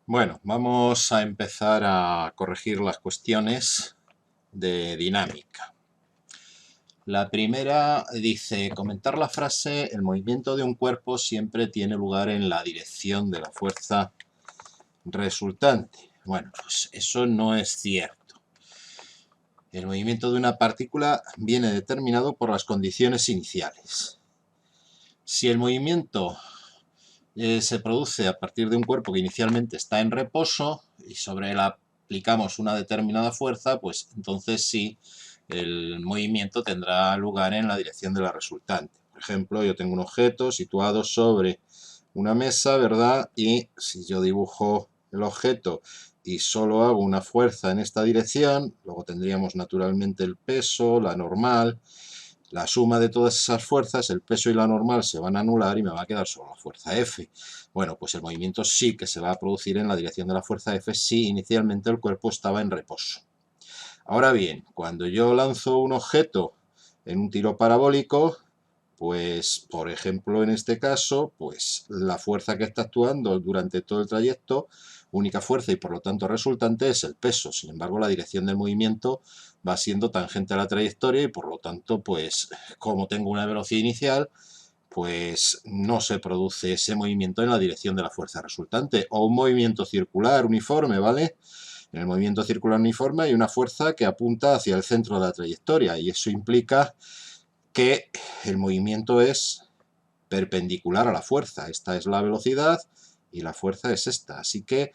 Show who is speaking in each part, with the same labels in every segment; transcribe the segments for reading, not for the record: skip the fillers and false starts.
Speaker 1: Bueno, vamos a empezar a corregir las cuestiones de dinámica. La primera dice, comentar la frase, el movimiento de un cuerpo siempre tiene lugar en la dirección de la fuerza resultante. Bueno, pues eso no es cierto. El movimiento de una partícula viene determinado por las condiciones iniciales. Si el movimiento se produce a partir de un cuerpo que inicialmente está en reposo y sobre él aplicamos una determinada fuerza, pues entonces sí, el movimiento tendrá lugar en la dirección de la resultante. Por ejemplo, yo tengo un objeto situado sobre una mesa, ¿verdad? Y si yo dibujo el objeto y solo hago una fuerza en esta dirección, luego tendríamos naturalmente el peso, la normal. La suma de todas esas fuerzas, el peso y la normal, se van a anular y me va a quedar solo la fuerza F. Bueno, pues el movimiento sí que se va a producir en la dirección de la fuerza F si inicialmente el cuerpo estaba en reposo. Ahora bien, cuando yo lanzo un objeto en un tiro parabólico, pues, por ejemplo, en este caso, pues la fuerza que está actuando durante todo el trayecto, única fuerza y por lo tanto resultante, es el peso. Sin embargo, la dirección del movimiento va siendo tangente a la trayectoria y por lo tanto, pues, como tengo una velocidad inicial, pues no se produce ese movimiento en la dirección de la fuerza resultante. O un movimiento circular uniforme, ¿vale? En el movimiento circular uniforme hay una fuerza que apunta hacia el centro de la trayectoria y eso implica que el movimiento es perpendicular a la fuerza. Esta es la velocidad y la fuerza es esta. Así que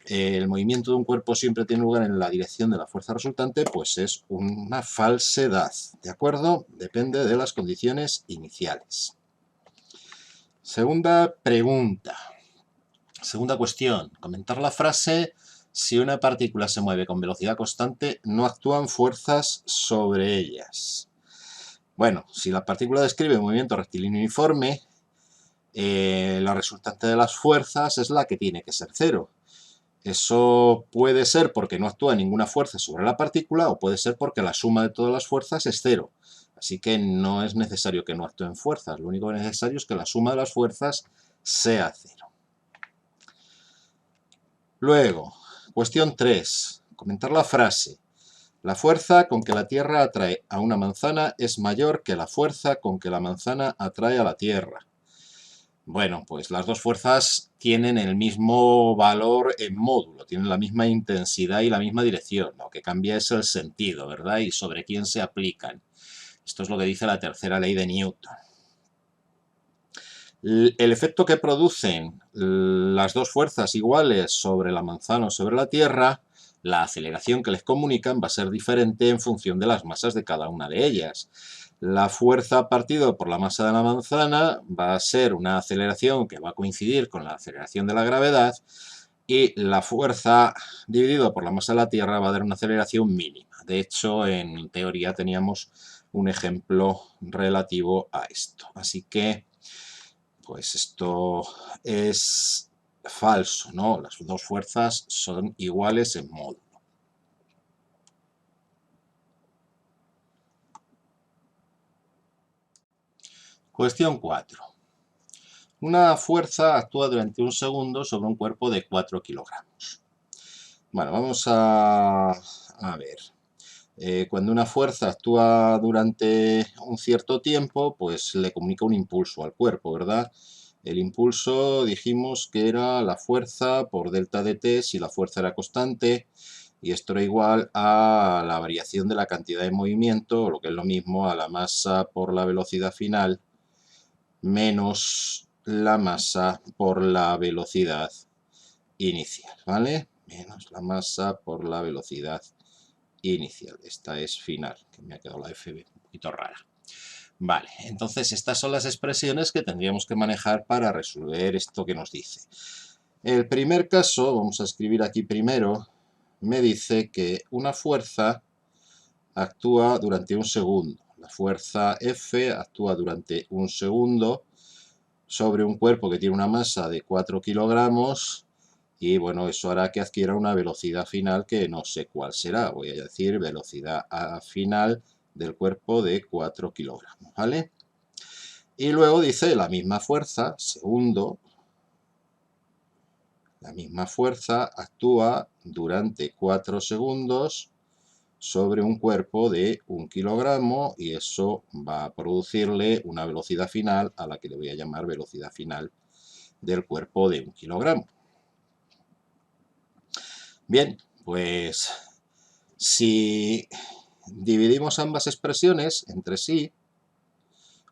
Speaker 1: el movimiento de un cuerpo siempre tiene lugar en la dirección de la fuerza resultante, pues es una falsedad. ¿De acuerdo? Depende de las condiciones iniciales. Segunda pregunta. Segunda cuestión. Comentar la frase, si una partícula se mueve con velocidad constante, no actúan fuerzas sobre ellas. Bueno, si la partícula describe un movimiento rectilíneo uniforme, la resultante de las fuerzas es la que tiene que ser cero. Eso puede ser porque no actúa ninguna fuerza sobre la partícula o puede ser porque la suma de todas las fuerzas es cero. Así que no es necesario que no actúen fuerzas. Lo único necesario es que la suma de las fuerzas sea cero. Luego, cuestión 3. Comentar la frase. La fuerza con que la Tierra atrae a una manzana es mayor que la fuerza con que la manzana atrae a la Tierra. Bueno, pues las dos fuerzas tienen el mismo valor en módulo, tienen la misma intensidad y la misma dirección. Lo que cambia es el sentido, ¿verdad? Y sobre quién se aplican. Esto es lo que dice la tercera ley de Newton. El efecto que producen las dos fuerzas iguales sobre la manzana o sobre la Tierra, la aceleración que les comunican va a ser diferente en función de las masas de cada una de ellas. La fuerza partido por la masa de la manzana va a ser una aceleración que va a coincidir con la aceleración de la gravedad y la fuerza dividido por la masa de la Tierra va a dar una aceleración mínima. De hecho, en teoría teníamos un ejemplo relativo a esto. Así que pues esto es falso, ¿no? Las dos fuerzas son iguales en módulo. Cuestión 4. Una fuerza actúa durante un segundo sobre un cuerpo de 4 kilogramos. Bueno, vamos a ver. Cuando una fuerza actúa durante un cierto tiempo, pues le comunica un impulso al cuerpo, ¿verdad? El impulso dijimos que era la fuerza por delta de t si la fuerza era constante, y esto era igual a la variación de la cantidad de movimiento, o lo que es lo mismo, a la masa por la velocidad final, menos la masa por la velocidad inicial, ¿vale? Menos la masa por la velocidad inicial. Esta es final, que me ha quedado la F un poquito rara. Vale, entonces estas son las expresiones que tendríamos que manejar para resolver esto que nos dice. El primer caso, vamos a escribir aquí primero, me dice que una fuerza actúa durante un segundo. La fuerza F actúa durante un segundo sobre un cuerpo que tiene una masa de 4 kilogramos y bueno, eso hará que adquiera una velocidad final que no sé cuál será. Voy a decir velocidad final del cuerpo de 4 kilogramos, ¿vale? Y luego dice la misma fuerza, segundo, La misma fuerza actúa durante 4 segundos sobre un cuerpo de 1 kilogramo y eso va a producirle una velocidad final a la que le voy a llamar velocidad final del cuerpo de 1 kilogramo. Bien, pues si dividimos ambas expresiones entre sí,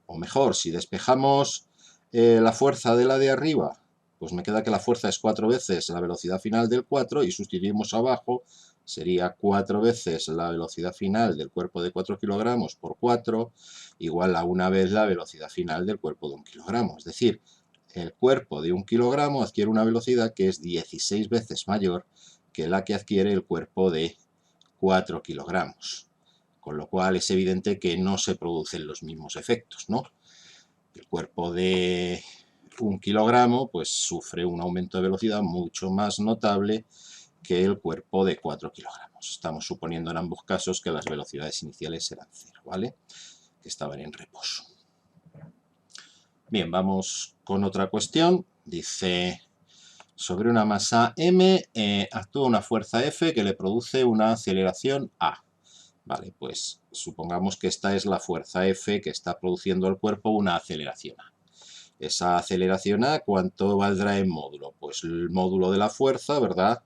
Speaker 1: o mejor, si despejamos la fuerza de la de arriba, pues me queda que la fuerza es 4 veces la velocidad final del 4 y sustituimos abajo, sería 4 veces la velocidad final del cuerpo de 4 kilogramos por 4, igual a una vez la velocidad final del cuerpo de 1 kilogramo. Es decir, el cuerpo de 1 kilogramo adquiere una velocidad que es 16 veces mayor que la que adquiere el cuerpo de 4 kilogramos. Con lo cual es evidente que no se producen los mismos efectos, ¿no? El cuerpo de 1 kilogramo pues sufre un aumento de velocidad mucho más notable que el cuerpo de 4 kilogramos. Estamos suponiendo en ambos casos que las velocidades iniciales eran 0, ¿vale? Que estaban en reposo. Bien, vamos con otra cuestión. Dice, sobre una masa m actúa una fuerza F que le produce una aceleración A. Vale, pues supongamos que esta es la fuerza F que está produciendo el cuerpo una aceleración A. Esa aceleración A, ¿cuánto valdrá en módulo? Pues el módulo de la fuerza, ¿verdad?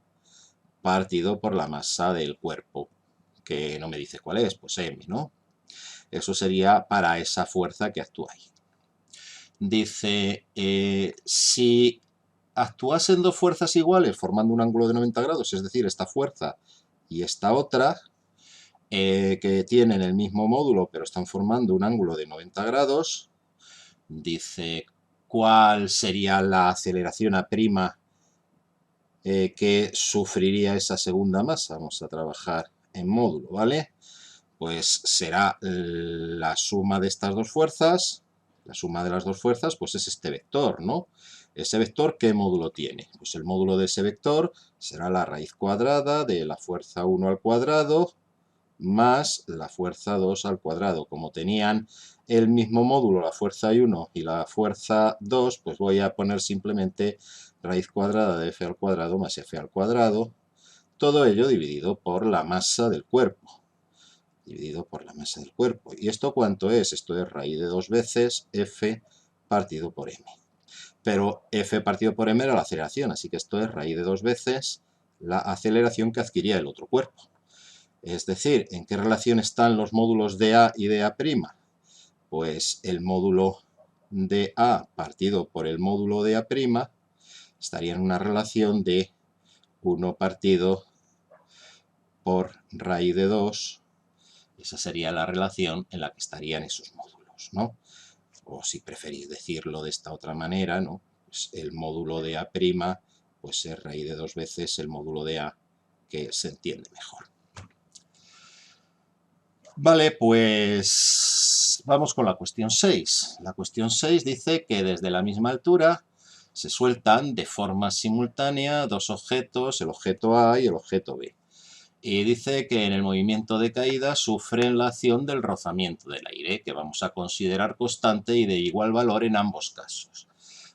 Speaker 1: Partido por la masa del cuerpo, que no me dice cuál es, pues m, ¿no? Eso sería para esa fuerza que actúa ahí. Dice, si actuasen dos fuerzas iguales formando un ángulo de 90 grados, es decir, esta fuerza y esta otra, que tienen el mismo módulo pero están formando un ángulo de 90 grados, dice cuál sería la aceleración A' que sufriría esa segunda masa. Vamos a trabajar en módulo, ¿vale? Pues será la suma de estas dos fuerzas, la suma de las dos fuerzas, pues es este vector, ¿no? Ese vector, ¿qué módulo tiene? Pues el módulo de ese vector será la raíz cuadrada de la fuerza 1 al cuadrado más la fuerza 2 al cuadrado. Como tenían el mismo módulo, la fuerza 1 y la fuerza 2, pues voy a poner simplemente raíz cuadrada de f al cuadrado más f al cuadrado, todo ello dividido por la masa del cuerpo. Dividido por la masa del cuerpo. ¿Y esto cuánto es? Esto es raíz de 2 veces f partido por m. Pero f partido por m era la aceleración, así que esto es raíz de 2 veces la aceleración que adquiría el otro cuerpo. Es decir, ¿en qué relación están los módulos de A y de A'? Pues el módulo de A partido por el módulo de A' estaría en una relación de 1 partido por raíz de 2. Esa sería la relación en la que estarían esos módulos, ¿no? O si preferís decirlo de esta otra manera, ¿no? Pues el módulo de A' pues es raíz de 2 veces el módulo de A, que se entiende mejor. Vale, pues vamos con la cuestión 6. La cuestión 6 dice que desde la misma altura se sueltan de forma simultánea dos objetos, el objeto A y el objeto B. Y dice que en el movimiento de caída sufren la acción del rozamiento del aire, que vamos a considerar constante y de igual valor en ambos casos.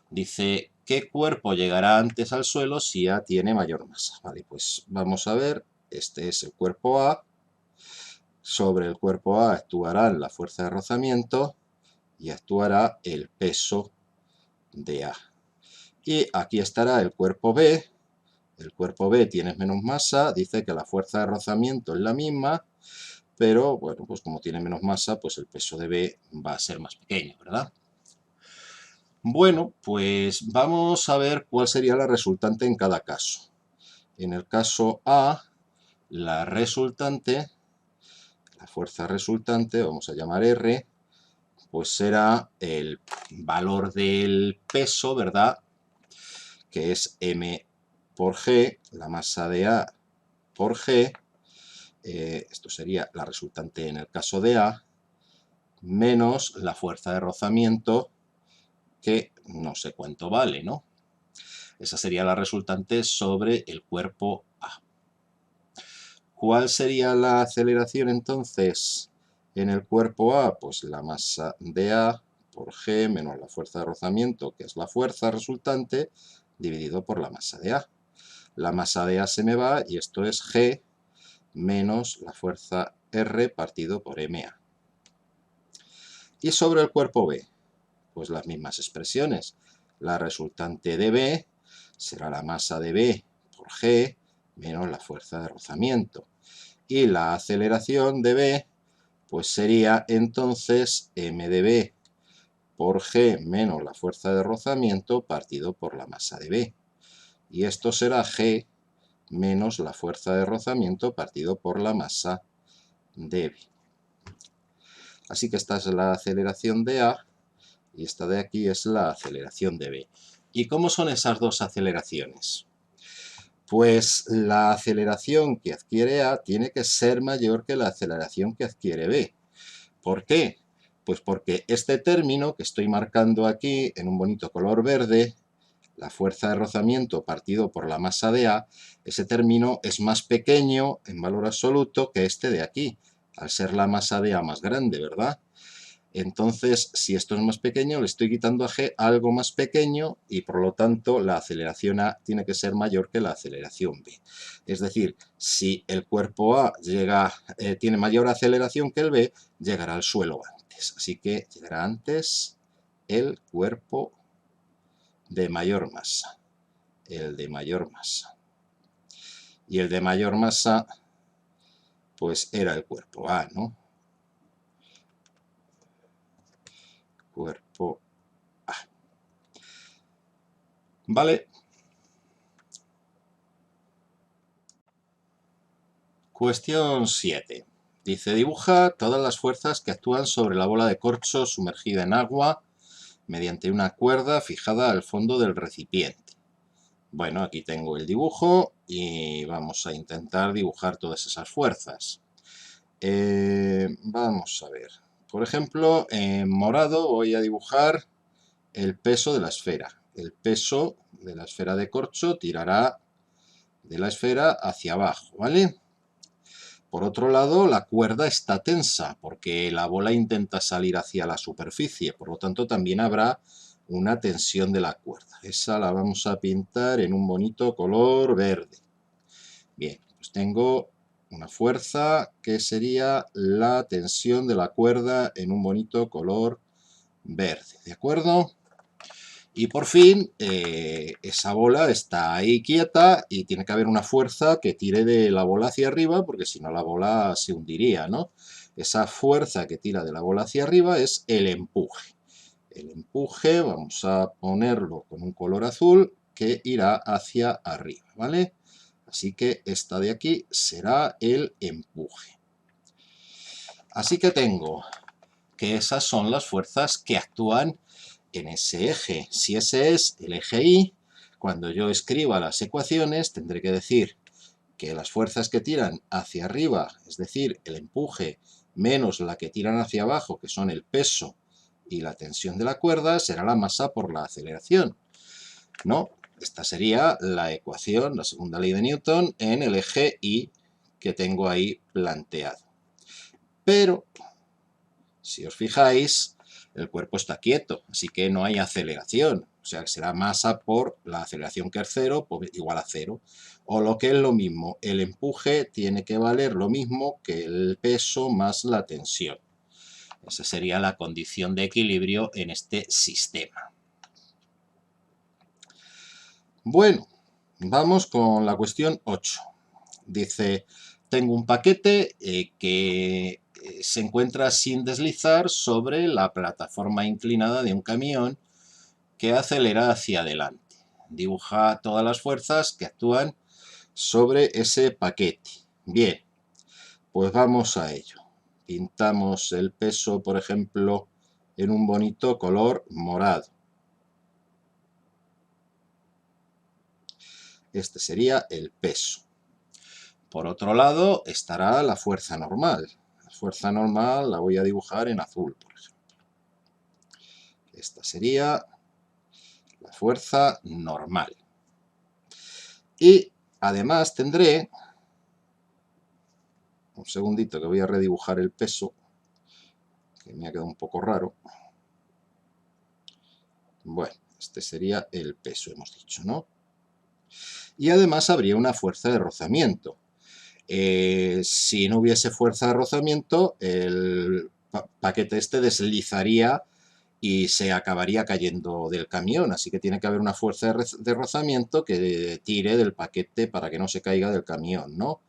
Speaker 1: Dice, ¿qué cuerpo llegará antes al suelo si A tiene mayor masa? Vale, pues vamos a ver, este es el cuerpo A. Sobre el cuerpo A actuarán la fuerza de rozamiento y actuará el peso de A. Y aquí estará el cuerpo B. El cuerpo B tiene menos masa, dice que la fuerza de rozamiento es la misma, pero bueno, pues como tiene menos masa, pues el peso de B va a ser más pequeño, ¿verdad? Bueno, pues vamos a ver cuál sería la resultante en cada caso. En el caso A, la resultante, la fuerza resultante, vamos a llamar R, pues será el valor del peso, ¿verdad? Que es m por g, la masa de A por g, esto sería la resultante en el caso de A, menos la fuerza de rozamiento, que no sé cuánto vale, ¿no? Esa sería la resultante sobre el cuerpo A. ¿Cuál sería la aceleración entonces en el cuerpo A? Pues la masa de A por g menos la fuerza de rozamiento, que es la fuerza resultante, dividido por la masa de A. la masa de A se me va y esto es G menos la fuerza R partido por MA. Y sobre el cuerpo B, pues las mismas expresiones. La resultante de B será la masa de B por G menos la fuerza de rozamiento. Y la aceleración de B, pues sería entonces M de B por G menos la fuerza de rozamiento partido por la masa de B. Y esto será G menos la fuerza de rozamiento partido por la masa de B. Así que esta es la aceleración de A y esta de aquí es la aceleración de B. ¿Y cómo son esas dos aceleraciones? Pues la aceleración que adquiere A tiene que ser mayor que la aceleración que adquiere B. ¿Por qué? Pues porque este término que estoy marcando aquí en un bonito color verde, la fuerza de rozamiento partido por la masa de A, ese término es más pequeño en valor absoluto que este de aquí, al ser la masa de A más grande, ¿verdad? Entonces, si esto es más pequeño, le estoy quitando a G algo más pequeño y por lo tanto la aceleración A tiene que ser mayor que la aceleración B. Es decir, si el cuerpo A tiene mayor aceleración que el B, llegará al suelo antes. Así que llegará antes el cuerpo de mayor masa. El de mayor masa. Y el de mayor masa, pues era el cuerpo A, ¿no? Cuerpo A. ¿Vale? Cuestión 7. Dice, dibuja todas las fuerzas que actúan sobre la bola de corcho sumergida en agua mediante una cuerda fijada al fondo del recipiente. Bueno, aquí tengo el dibujo y vamos a intentar dibujar todas esas fuerzas. Vamos a ver. Por ejemplo, en morado voy a dibujar el peso de la esfera. El peso de la esfera de corcho tirará de la esfera hacia abajo, ¿vale? Por otro lado, la cuerda está tensa porque la bola intenta salir hacia la superficie, por lo tanto también habrá una tensión de la cuerda. Esa la vamos a pintar en un bonito color verde. Bien, pues tengo una fuerza que sería la tensión de la cuerda en un bonito color verde, ¿de acuerdo? Y por fin, esa bola está ahí quieta y tiene que haber una fuerza que tire de la bola hacia arriba, porque si no la bola se hundiría, ¿no? Esa fuerza que tira de la bola hacia arriba es el empuje. El empuje, vamos a ponerlo con un color azul, que irá hacia arriba, ¿vale? Así que esta de aquí será el empuje. Así que tengo que esas son las fuerzas que actúan en ese eje. Si ese es el eje Y, cuando yo escriba las ecuaciones tendré que decir que las fuerzas que tiran hacia arriba, es decir, el empuje menos la que tiran hacia abajo, que son el peso y la tensión de la cuerda, será la masa por la aceleración. ¿No? Esta sería la ecuación, la segunda ley de Newton, en el eje Y que tengo ahí planteado. Pero, si os fijáis, el cuerpo está quieto, así que no hay aceleración. O sea, que será masa por la aceleración, que es 0, pues igual a 0. O lo que es lo mismo, el empuje tiene que valer lo mismo que el peso más la tensión. Esa sería la condición de equilibrio en este sistema. Bueno, vamos con la cuestión 8. Dice, tengo un paquete que se encuentra sin deslizar sobre la plataforma inclinada de un camión que acelera hacia adelante. Dibuja todas las fuerzas que actúan sobre ese paquete. Bien, pues vamos a ello. Pintamos el peso, por ejemplo, en un bonito color morado. Este sería el peso. Por otro lado estará la fuerza normal. La fuerza normal la voy a dibujar en azul, por ejemplo. Esta sería la fuerza normal. Y además tendré, un segundito que voy a redibujar el peso, que me ha quedado un poco raro. Bueno, este sería el peso, hemos dicho, ¿no? y además habría una fuerza de rozamiento. Si no hubiese fuerza de rozamiento, el paquete este deslizaría y se acabaría cayendo del camión, así que tiene que haber una fuerza de rozamiento que tire del paquete para que no se caiga del camión, ¿no?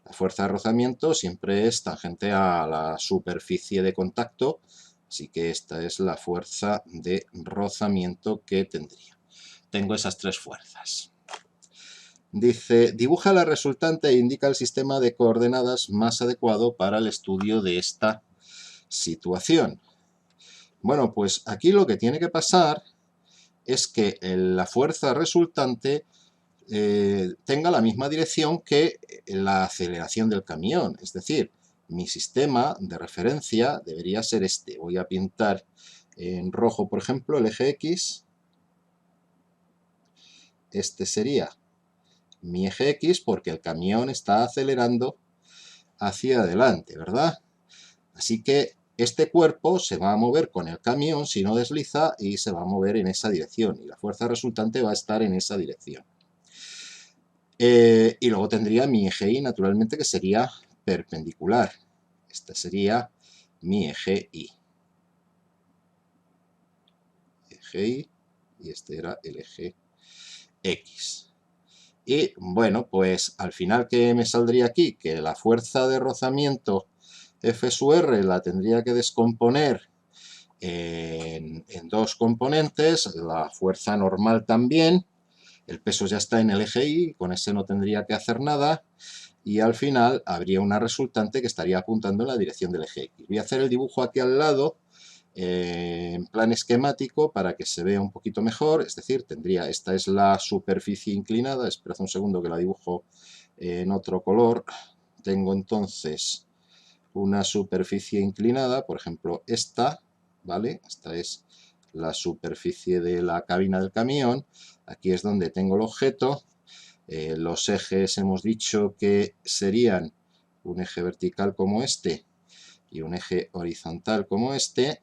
Speaker 1: La fuerza de rozamiento siempre es tangente a la superficie de contacto, así que esta es la fuerza de rozamiento que tendría. Tengo esas tres fuerzas. Dice, dibuja la resultante e indica el sistema de coordenadas más adecuado para el estudio de esta situación. Bueno, pues aquí lo que tiene que pasar es que la fuerza resultante tenga la misma dirección que la aceleración del camión. Es decir, mi sistema de referencia debería ser este. Voy a pintar en rojo, por ejemplo, el eje X. Este sería mi eje X porque el camión está acelerando hacia adelante, ¿verdad? Así que este cuerpo se va a mover con el camión si no desliza y se va a mover en esa dirección y la fuerza resultante va a estar en esa dirección. Y luego tendría mi eje Y, naturalmente, que sería perpendicular. Este sería mi eje Y. Eje Y y este era el eje X. Y bueno, pues al final, ¿qué me saldría aquí? Que la fuerza de rozamiento F sub R la tendría que descomponer en dos componentes, la fuerza normal también, el peso ya está en el eje Y, con ese no tendría que hacer nada, y al final habría una resultante que estaría apuntando en la dirección del eje X. Voy a hacer el dibujo aquí al lado, en plan esquemático para que se vea un poquito mejor, es decir, esta es la superficie inclinada, espera un segundo que la dibujo en otro color, tengo entonces una superficie inclinada, por ejemplo esta, ¿vale? Esta es la superficie de la cabina del camión, aquí es donde tengo el objeto, los ejes hemos dicho que serían un eje vertical como este y un eje horizontal como este,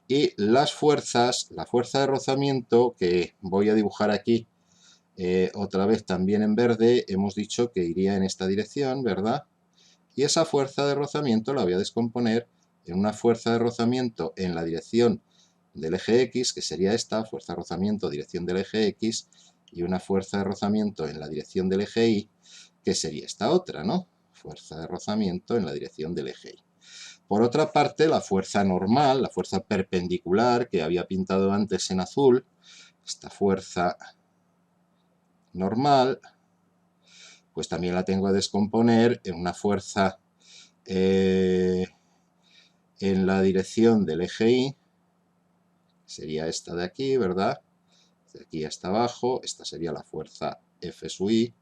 Speaker 1: y las fuerzas, la fuerza de rozamiento que voy a dibujar aquí otra vez también en verde, hemos dicho que iría en esta dirección, ¿verdad? Y esa fuerza de rozamiento la voy a descomponer en una fuerza de rozamiento en la dirección del eje X, que sería esta, fuerza de rozamiento, dirección del eje X, y una fuerza de rozamiento en la dirección del eje Y, que sería esta otra, ¿no? Fuerza de rozamiento en la dirección del eje Y. Por otra parte, la fuerza normal, la fuerza perpendicular que había pintado antes en azul, esta fuerza normal, pues también la tengo que descomponer en una fuerza en la dirección del eje Y, sería esta de aquí, ¿verdad? De aquí hasta abajo, esta sería la fuerza F sub I,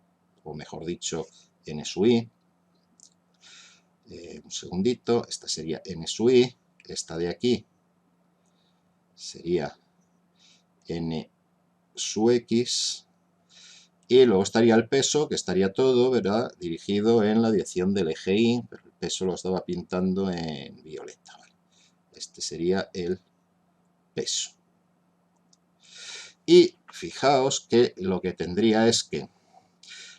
Speaker 1: o mejor dicho, N sub I. Un segundito, esta sería N sub I, esta de aquí sería N sub X, y luego estaría el peso, que estaría todo, ¿verdad?, dirigido en la dirección del eje Y, pero el peso lo estaba pintando en violeta, ¿vale? Este sería el peso. Y fijaos que lo que tendría es que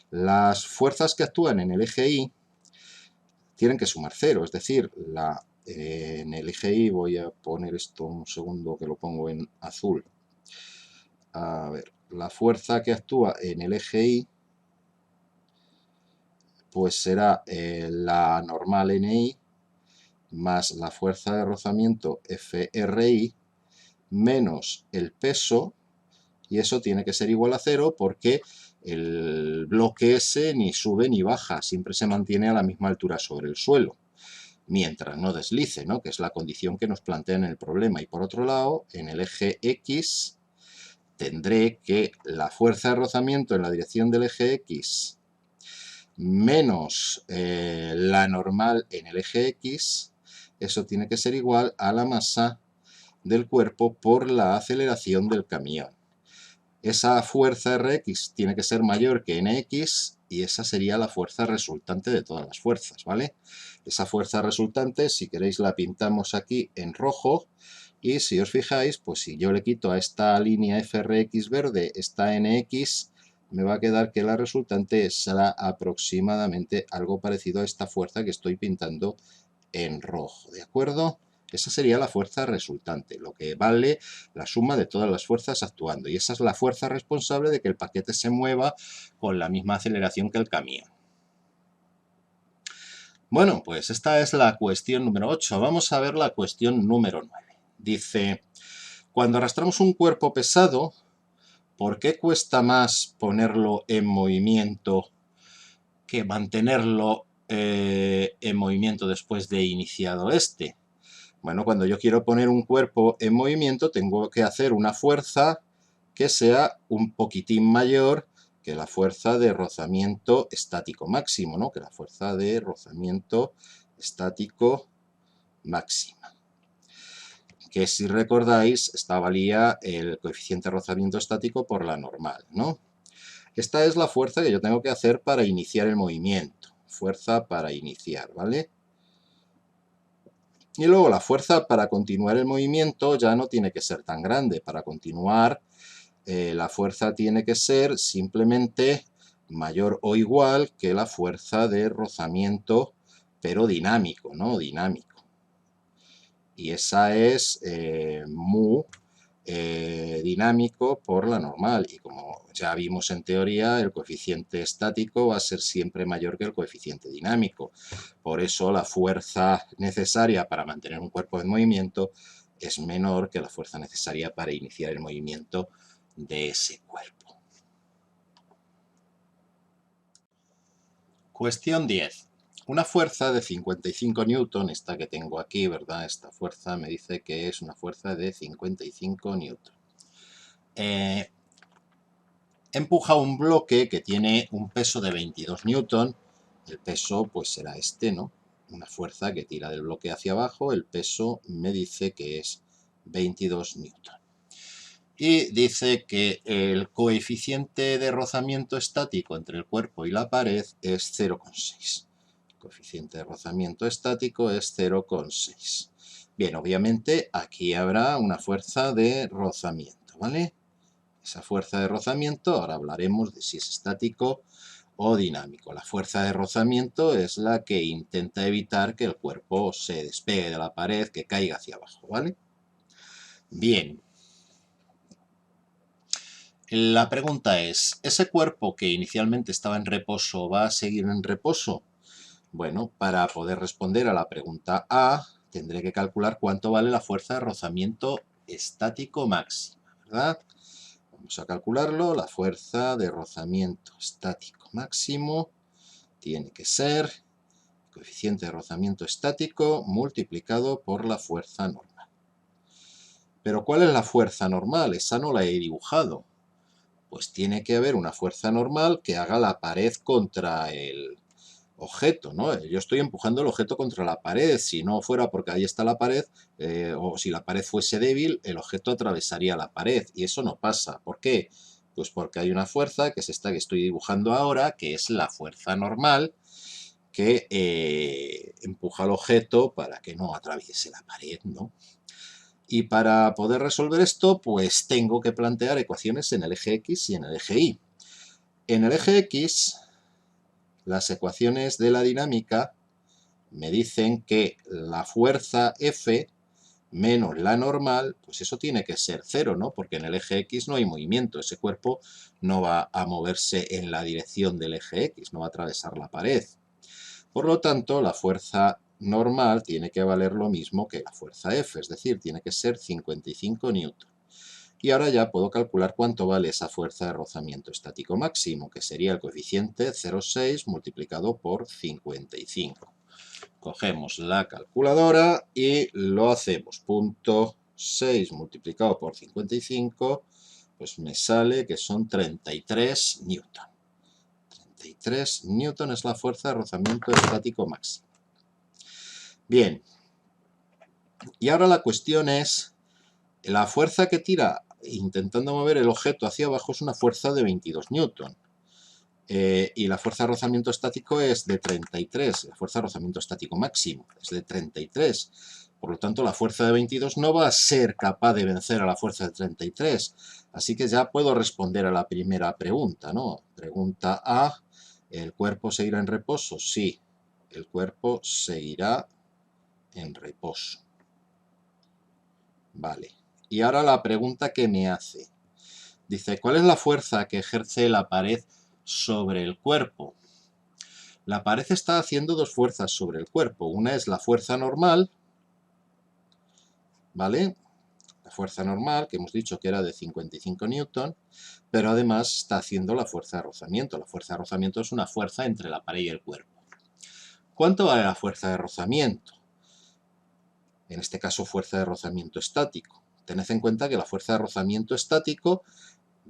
Speaker 1: las fuerzas que actúan en el eje Y tienen que sumar cero, es decir, en el eje Y, voy a poner esto un segundo que lo pongo en azul. A ver, la fuerza que actúa en el eje Y pues será la normal NI más la fuerza de rozamiento FRI menos el peso, y eso tiene que ser igual a cero porque el bloque S ni sube ni baja, siempre se mantiene a la misma altura sobre el suelo, mientras no deslice, ¿no?, que es la condición que nos plantea en el problema. Y por otro lado, en el eje X tendré que la fuerza de rozamiento en la dirección del eje X menos la normal en el eje X, eso tiene que ser igual a la masa del cuerpo por la aceleración del camión. Esa fuerza Rx tiene que ser mayor que Nx y esa sería la fuerza resultante de todas las fuerzas, ¿vale? Esa fuerza resultante, si queréis, la pintamos aquí en rojo, y si os fijáis, pues si yo le quito a esta línea FRX verde esta Nx, me va a quedar que la resultante será aproximadamente algo parecido a esta fuerza que estoy pintando en rojo, ¿de acuerdo? Esa sería la fuerza resultante, lo que vale la suma de todas las fuerzas actuando. Y esa es la fuerza responsable de que el paquete se mueva con la misma aceleración que el camión. Bueno, pues esta es la cuestión número 8. Vamos a ver la cuestión número 9. Dice, cuando arrastramos un cuerpo pesado, ¿por qué cuesta más ponerlo en movimiento que mantenerlo en movimiento después de iniciado este? Bueno, cuando yo quiero poner un cuerpo en movimiento, tengo que hacer una fuerza que sea un poquitín mayor que la fuerza de rozamiento estático máximo, ¿no? Que la fuerza de rozamiento estático máxima. Que si recordáis, esta valía el coeficiente de rozamiento estático por la normal, ¿no? Esta es la fuerza que yo tengo que hacer para iniciar el movimiento. Fuerza para iniciar, ¿vale? Y luego la fuerza para continuar el movimiento ya no tiene que ser tan grande. Para continuar, la fuerza tiene que ser simplemente mayor o igual que la fuerza de rozamiento, pero dinámico, ¿no? Dinámico. Y esa es mu dinámico por la normal. Y como ya vimos en teoría, el coeficiente estático va a ser siempre mayor que el coeficiente dinámico. Por eso la fuerza necesaria para mantener un cuerpo en movimiento es menor que la fuerza necesaria para iniciar el movimiento de ese cuerpo. Cuestión 10. Una fuerza de 55 newton, esta que tengo aquí, ¿verdad? Esta fuerza me dice que es una fuerza de 55 newton. Empuja un bloque que tiene un peso de 22 newton. El peso pues será este, ¿no? Una fuerza que tira del bloque hacia abajo. El peso me dice que es 22 newton. Y dice que el coeficiente de rozamiento estático entre el cuerpo y la pared es 0,6. El coeficiente de rozamiento estático es 0,6. Bien, obviamente aquí habrá una fuerza de rozamiento, ¿vale? Esa fuerza de rozamiento, ahora hablaremos de si es estático o dinámico. La fuerza de rozamiento es la que intenta evitar que el cuerpo se despegue de la pared, que caiga hacia abajo, ¿vale? Bien. La pregunta es, ¿ese cuerpo que inicialmente estaba en reposo va a seguir en reposo? Bueno, para poder responder a la pregunta A, tendré que calcular cuánto vale la fuerza de rozamiento estático máxima, ¿verdad? Vamos a calcularlo. La fuerza de rozamiento estático máximo tiene que ser el coeficiente de rozamiento estático multiplicado por la fuerza normal. Pero ¿cuál es la fuerza normal? Esa no la he dibujado. Pues tiene que haber una fuerza normal que haga la pared contra el objeto, ¿no? Yo estoy empujando el objeto contra la pared. Si no fuera porque ahí está la pared, o si la pared fuese débil, el objeto atravesaría la pared. Y eso no pasa. ¿Por qué? Pues porque hay una fuerza, que es esta que estoy dibujando ahora, que es la fuerza normal, que empuja al objeto para que no atraviese la pared, ¿no? Y para poder resolver esto, pues tengo que plantear ecuaciones en el eje X y en el eje Y. En el eje X, las ecuaciones de la dinámica me dicen que la fuerza F menos la normal, pues eso tiene que ser 0, ¿no? Porque en el eje X no hay movimiento, ese cuerpo no va a moverse en la dirección del eje X, no va a atravesar la pared. Por lo tanto, la fuerza normal tiene que valer lo mismo que la fuerza F, es decir, tiene que ser 55 newton. Y ahora ya puedo calcular cuánto vale esa fuerza de rozamiento estático máximo, que sería el coeficiente 0,6 multiplicado por 55. Cogemos la calculadora y lo hacemos. Punto 6 multiplicado por 55, pues me sale que son 33 newton. 33 newton es la fuerza de rozamiento estático máximo. Bien, y ahora la cuestión es, la fuerza que tira intentando mover el objeto hacia abajo es una fuerza de 22 newton. Y la fuerza de rozamiento estático es de 33, la fuerza de rozamiento estático máximo es de 33. Por lo tanto, la fuerza de 22 no va a ser capaz de vencer a la fuerza de 33. Así que ya puedo responder a la primera pregunta, ¿no? Pregunta A, ¿el cuerpo seguirá en reposo? Sí, el cuerpo seguirá en reposo. Vale. Y ahora la pregunta que me hace. Dice, ¿cuál es la fuerza que ejerce la pared sobre el cuerpo? La pared está haciendo dos fuerzas sobre el cuerpo. Una es la fuerza normal, ¿vale? La fuerza normal, que hemos dicho que era de 55 newton, pero además está haciendo la fuerza de rozamiento. La fuerza de rozamiento es una fuerza entre la pared y el cuerpo. ¿Cuánto vale la fuerza de rozamiento? En este caso, fuerza de rozamiento estático. Tened en cuenta que la fuerza de rozamiento estático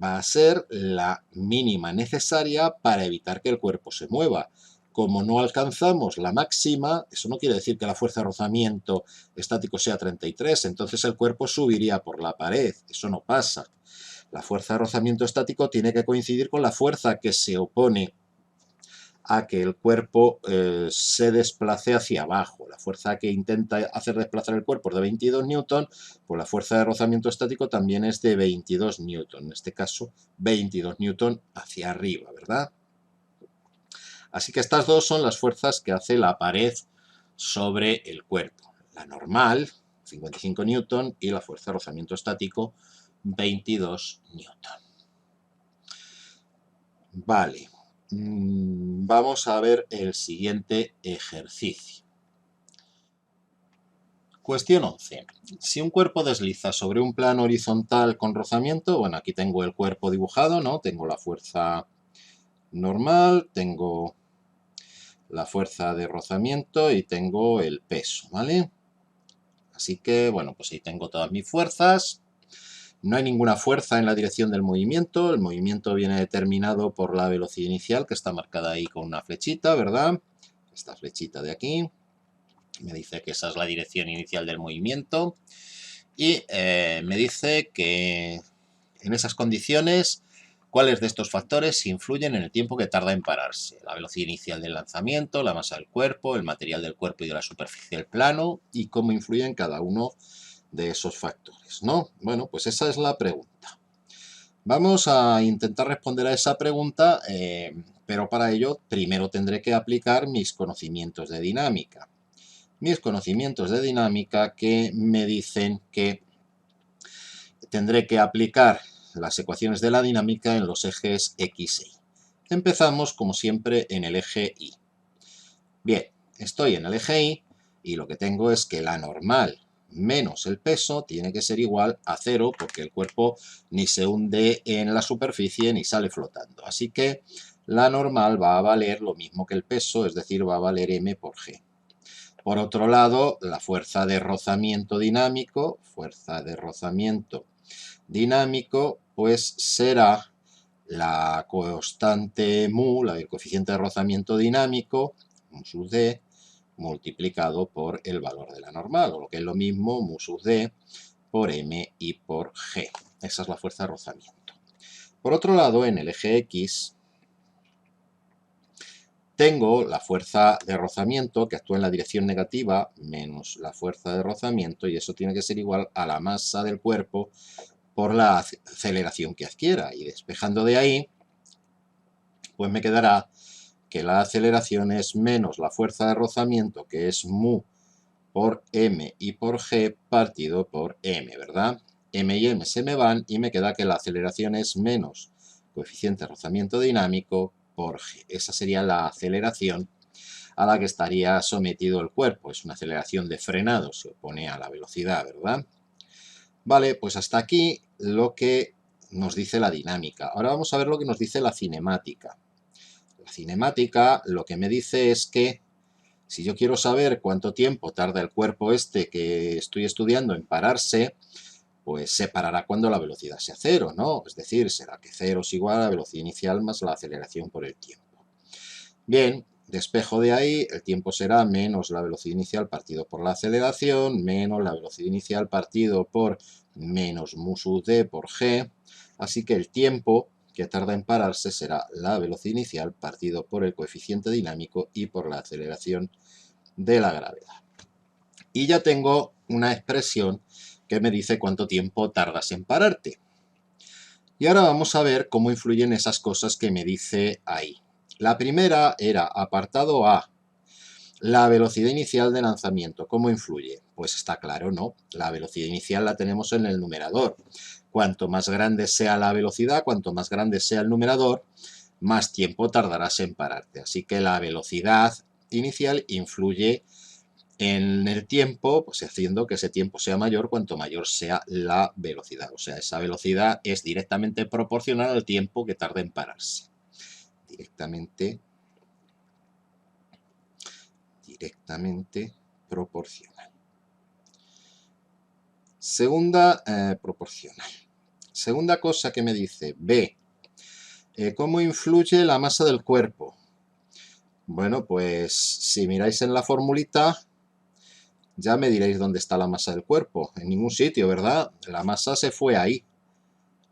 Speaker 1: va a ser la mínima necesaria para evitar que el cuerpo se mueva. Como no alcanzamos la máxima, eso no quiere decir que la fuerza de rozamiento estático sea 33, entonces el cuerpo subiría por la pared. Eso no pasa. La fuerza de rozamiento estático tiene que coincidir con la fuerza que se opone a que el cuerpo se desplace hacia abajo. La fuerza que intenta hacer desplazar el cuerpo es de 22 newton, pues la fuerza de rozamiento estático también es de 22 newton. En este caso, 22 newton hacia arriba, ¿verdad? Así que estas dos son las fuerzas que hace la pared sobre el cuerpo. La normal, 55 newton, y la fuerza de rozamiento estático, 22 newton. Vale. Vamos a ver el siguiente ejercicio. Cuestión 11. Si un cuerpo desliza sobre un plano horizontal con rozamiento, bueno, aquí tengo el cuerpo dibujado, ¿no? Tengo la fuerza normal, tengo la fuerza de rozamiento y tengo el peso, ¿vale? Así que, bueno, pues ahí tengo todas mis fuerzas. No hay ninguna fuerza en la dirección del movimiento. El movimiento viene determinado por la velocidad inicial, que está marcada ahí con una flechita, ¿verdad? Esta flechita de aquí me dice que esa es la dirección inicial del movimiento. Y me dice que en esas condiciones, ¿cuáles de estos factores influyen en el tiempo que tarda en pararse? La velocidad inicial del lanzamiento, la masa del cuerpo, el material del cuerpo y de la superficie del plano, y cómo influyen cada uno de esos factores, ¿no? Bueno, pues esa es la pregunta. Vamos a intentar responder a esa pregunta, pero para ello primero tendré que aplicar mis conocimientos de dinámica. Mis conocimientos de dinámica que me dicen que tendré que aplicar las ecuaciones de la dinámica en los ejes X e Y. Empezamos, como siempre, en el eje Y. Bien, estoy en el eje Y y lo que tengo es que la normal menos el peso tiene que ser igual a 0 porque el cuerpo ni se hunde en la superficie ni sale flotando. Así que la normal va a valer lo mismo que el peso, es decir, va a valer m por g. Por otro lado, la fuerza de rozamiento dinámico, pues será la constante mu, el coeficiente de rozamiento dinámico, mu sub d, multiplicado por el valor de la normal, o lo que es lo mismo, mu sub d por m y por g. Esa es la fuerza de rozamiento. Por otro lado, en el eje X, tengo la fuerza de rozamiento que actúa en la dirección negativa menos la fuerza de rozamiento, y eso tiene que ser igual a la masa del cuerpo por la aceleración que adquiera. Y despejando de ahí, pues me quedará que la aceleración es menos la fuerza de rozamiento, que es mu por m y por g partido por m, ¿verdad? M y m se me van y me queda que la aceleración es menos coeficiente de rozamiento dinámico por g. Esa sería la aceleración a la que estaría sometido el cuerpo. Es una aceleración de frenado, se opone a la velocidad, ¿verdad? Vale, pues hasta aquí lo que nos dice la dinámica. Ahora vamos a ver lo que nos dice la cinemática. La cinemática lo que me dice es que si yo quiero saber cuánto tiempo tarda el cuerpo este que estoy estudiando en pararse, pues se parará cuando la velocidad sea 0, ¿no? Es decir, será que 0 es igual a la velocidad inicial más la aceleración por el tiempo. Bien, despejo de ahí, el tiempo será menos la velocidad inicial partido por la aceleración, menos la velocidad inicial partido por menos mu sub d por g, así que el tiempo que tarda en pararse será la velocidad inicial partido por el coeficiente dinámico y por la aceleración de la gravedad. Y ya tengo una expresión que me dice cuánto tiempo tardas en pararte. Y ahora vamos a ver cómo influyen esas cosas que me dice ahí. La primera era apartado A, la velocidad inicial de lanzamiento. ¿Cómo influye? Pues está claro, ¿no? La velocidad inicial la tenemos en el numerador. Cuanto más grande sea la velocidad, cuanto más grande sea el numerador, más tiempo tardarás en pararte. Así que la velocidad inicial influye en el tiempo, pues haciendo que ese tiempo sea mayor cuanto mayor sea la velocidad. O sea, esa velocidad es directamente proporcional al tiempo que tarda en pararse. Directamente proporcional. Segunda proporcional. Segunda cosa que me dice, B. ¿Cómo influye la masa del cuerpo? Bueno, pues si miráis en la formulita, ya me diréis dónde está la masa del cuerpo. En ningún sitio, ¿verdad? La masa se fue ahí.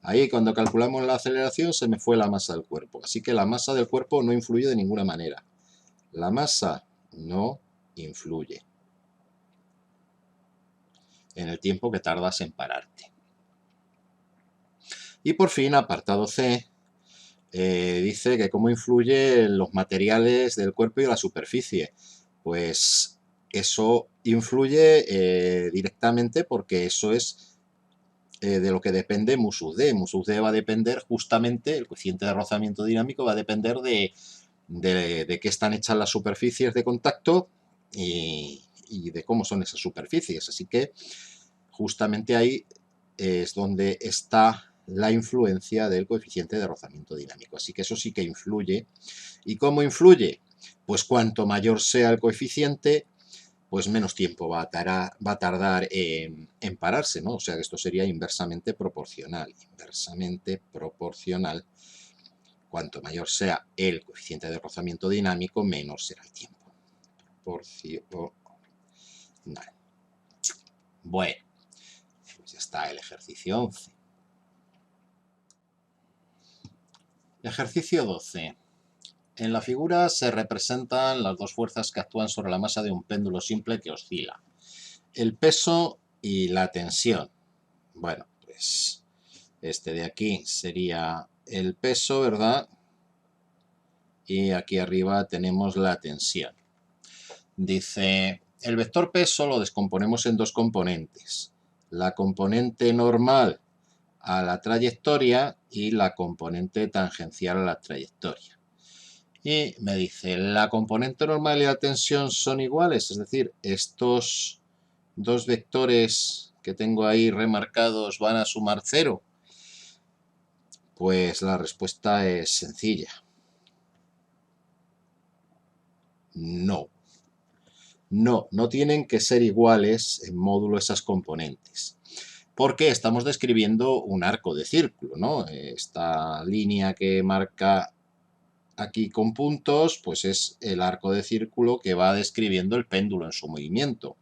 Speaker 1: Ahí, cuando calculamos la aceleración, se me fue la masa del cuerpo. Así que la masa del cuerpo no influye de ninguna manera. La masa no influye en el tiempo que tardas en pararte. Y por fin, apartado C, dice que cómo influye en los materiales del cuerpo y la superficie. Pues eso influye directamente porque eso es de lo que depende mu sub d. Mu sub d va a depender justamente, el coeficiente de rozamiento dinámico va a depender de qué están hechas las superficies de contacto y de cómo son esas superficies. Así que justamente ahí es donde está la influencia del coeficiente de rozamiento dinámico. Así que eso sí que influye. ¿Y cómo influye? Pues cuanto mayor sea el coeficiente, pues menos tiempo va a tardar en pararse, ¿no? O sea que esto sería inversamente proporcional. Inversamente proporcional. Cuanto mayor sea el coeficiente de rozamiento dinámico, menor será el tiempo. Proporcional. Bueno, pues ya está el ejercicio 11. Ejercicio 12. En la figura se representan las dos fuerzas que actúan sobre la masa de un péndulo simple que oscila. El peso y la tensión. Bueno, pues este de aquí sería el peso, ¿verdad? Y aquí arriba tenemos la tensión. Dice, el vector peso lo descomponemos en dos componentes. La componente normal a la trayectoria y la componente tangencial a la trayectoria. Y me dice, la componente normal y la tensión son iguales, es decir, estos dos vectores que tengo ahí remarcados van a sumar 0. Pues la respuesta es sencilla. No. No tienen que ser iguales en módulo esas componentes. Porque estamos describiendo un arco de círculo, ¿no? Esta línea que marca aquí con puntos, pues es el arco de círculo que va describiendo el péndulo en su movimiento.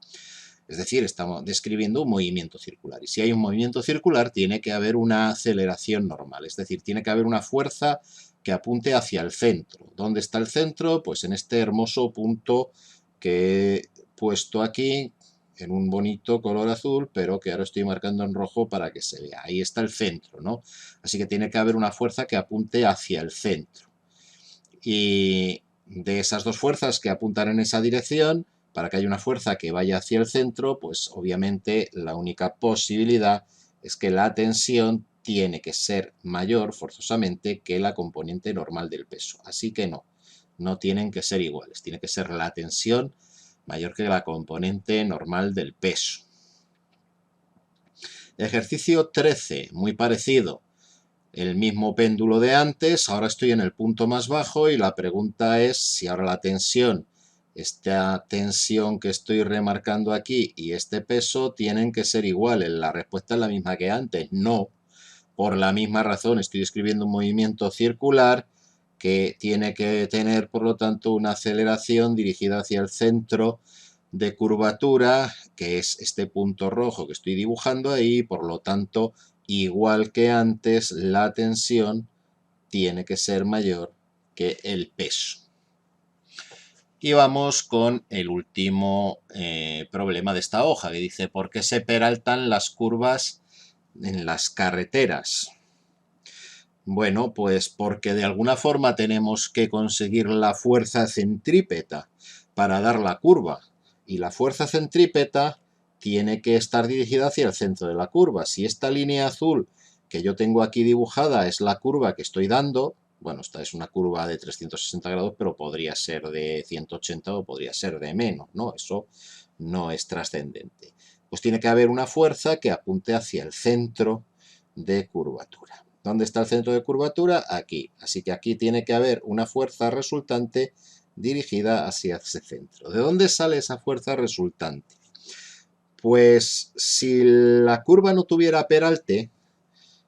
Speaker 1: Es decir, estamos describiendo un movimiento circular. Y si hay un movimiento circular, tiene que haber una aceleración normal. Es decir, tiene que haber una fuerza que apunte hacia el centro. ¿Dónde está el centro? Pues en este hermoso punto que he puesto aquí, en un bonito color azul, pero que ahora estoy marcando en rojo para que se vea. Ahí está el centro, ¿no? Así que tiene que haber una fuerza que apunte hacia el centro. Y de esas dos fuerzas que apuntan en esa dirección, para que haya una fuerza que vaya hacia el centro, pues obviamente la única posibilidad es que la tensión tiene que ser mayor forzosamente que la componente normal del peso. Así que no tienen que ser iguales. Tiene que ser la tensión mayor que la componente normal del peso. Ejercicio 13, muy parecido. El mismo péndulo de antes, ahora estoy en el punto más bajo y la pregunta es si ahora la tensión, esta tensión que estoy remarcando aquí y este peso tienen que ser iguales. La respuesta es la misma que antes, no. Por la misma razón estoy escribiendo un movimiento circular que tiene que tener, por lo tanto, una aceleración dirigida hacia el centro de curvatura, que es este punto rojo que estoy dibujando ahí, por lo tanto, igual que antes, la tensión tiene que ser mayor que el peso. Y vamos con el último problema de esta hoja, que dice ¿por qué se peraltan las curvas en las carreteras? Bueno, pues porque de alguna forma tenemos que conseguir la fuerza centrípeta para dar la curva. Y la fuerza centrípeta tiene que estar dirigida hacia el centro de la curva. Si esta línea azul que yo tengo aquí dibujada es la curva que estoy dando, bueno, esta es una curva de 360 grados, pero podría ser de 180 o podría ser de menos, ¿no? Eso no es trascendente. Pues tiene que haber una fuerza que apunte hacia el centro de curvatura. ¿Dónde está el centro de curvatura? Aquí. Así que aquí tiene que haber una fuerza resultante dirigida hacia ese centro. ¿De dónde sale esa fuerza resultante? Pues si la curva no tuviera peralte,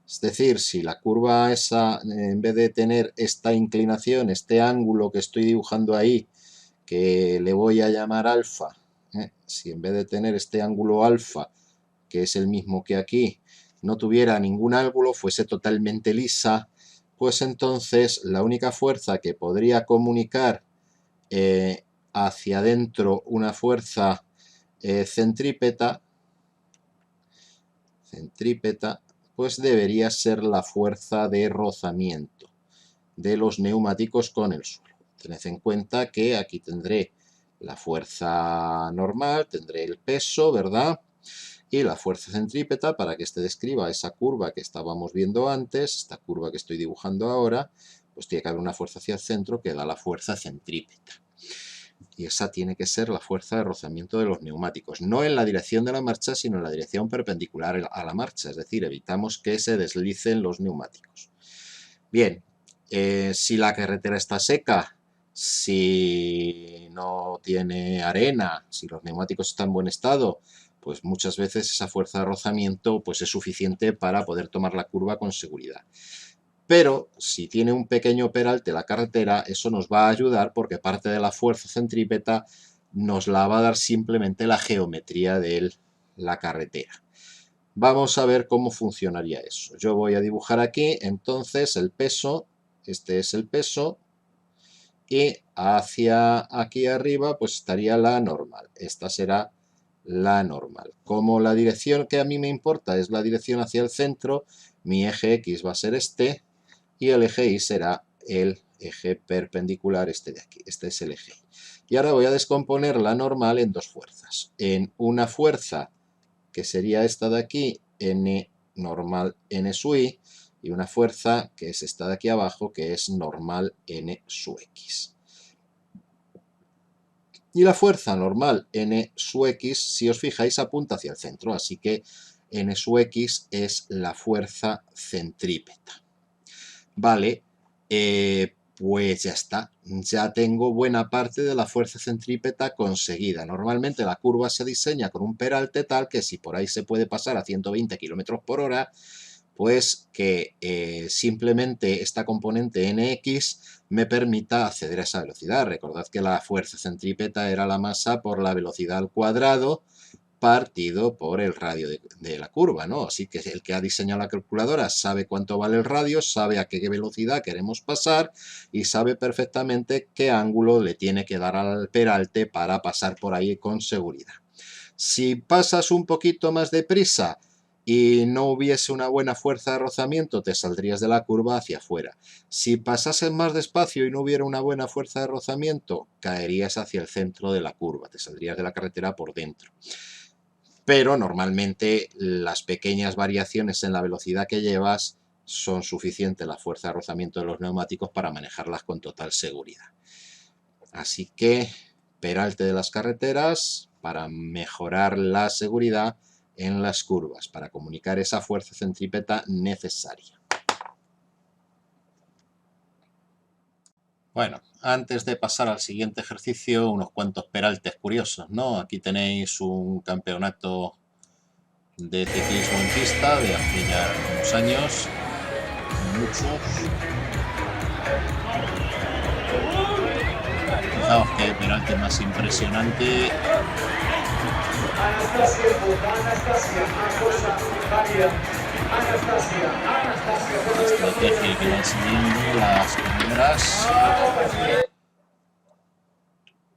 Speaker 1: es decir, si la curva esa, en vez de tener esta inclinación, este ángulo que estoy dibujando ahí, que le voy a llamar alfa, si en vez de tener este ángulo alfa, que es el mismo que aquí, no tuviera ningún ángulo, fuese totalmente lisa, pues entonces la única fuerza que podría comunicar hacia adentro una fuerza centrípeta, pues debería ser la fuerza de rozamiento de los neumáticos con el suelo. Tened en cuenta que aquí tendré la fuerza normal, tendré el peso, ¿verdad? Y la fuerza centrípeta, para que este describa esa curva que estábamos viendo antes, esta curva que estoy dibujando ahora, pues tiene que haber una fuerza hacia el centro que da la fuerza centrípeta. Y esa tiene que ser la fuerza de rozamiento de los neumáticos, no en la dirección de la marcha, sino en la dirección perpendicular a la marcha, es decir, evitamos que se deslicen los neumáticos. Bien, si la carretera está seca, si no tiene arena, si los neumáticos están en buen estado, pues muchas veces esa fuerza de rozamiento pues es suficiente para poder tomar la curva con seguridad. Pero si tiene un pequeño peralte la carretera, eso nos va a ayudar porque parte de la fuerza centrípeta nos la va a dar simplemente la geometría de la carretera. Vamos a ver cómo funcionaría eso. Yo voy a dibujar aquí, entonces, el peso. Este es el peso. Y hacia aquí arriba, pues estaría la normal. Esta será la normal. Como la dirección que a mí me importa es la dirección hacia el centro, mi eje X va a ser este y el eje Y será el eje perpendicular este de aquí. Este es el eje Y. Y ahora voy a descomponer la normal en dos fuerzas. En una fuerza que sería esta de aquí, N normal N sub I, y una fuerza que es esta de aquí abajo, que es normal N sub X. Y la fuerza normal N sub X, si os fijáis, apunta hacia el centro, así que N sub X es la fuerza centrípeta. Vale, pues ya está, ya tengo buena parte de la fuerza centrípeta conseguida. Normalmente la curva se diseña con un peralte tal que si por ahí se puede pasar a 120 km por hora, pues que simplemente esta componente nx me permita acceder a esa velocidad. Recordad que la fuerza centrípeta era la masa por la velocidad al cuadrado partido por el radio de la curva, ¿no? Así que el que ha diseñado la calculadora sabe cuánto vale el radio, sabe a qué velocidad queremos pasar y sabe perfectamente qué ángulo le tiene que dar al peralte para pasar por ahí con seguridad. Si pasas un poquito más deprisa y no hubiese una buena fuerza de rozamiento, te saldrías de la curva hacia afuera. Si pasases más despacio y no hubiera una buena fuerza de rozamiento, caerías hacia el centro de la curva, te saldrías de la carretera por dentro. Pero normalmente las pequeñas variaciones en la velocidad que llevas son suficientes la fuerza de rozamiento de los neumáticos para manejarlas con total seguridad. Así que peralte de las carreteras para mejorar la seguridad en las curvas, para comunicar esa fuerza centrípeta necesaria. Bueno, antes de pasar al siguiente ejercicio, unos cuantos peraltes curiosos, ¿no? Aquí tenéis un campeonato de ciclismo en pista de hace ya unos años, muchos. Fijaos qué peralte más impresionante. La estrategia que van siguiendo las corredoras.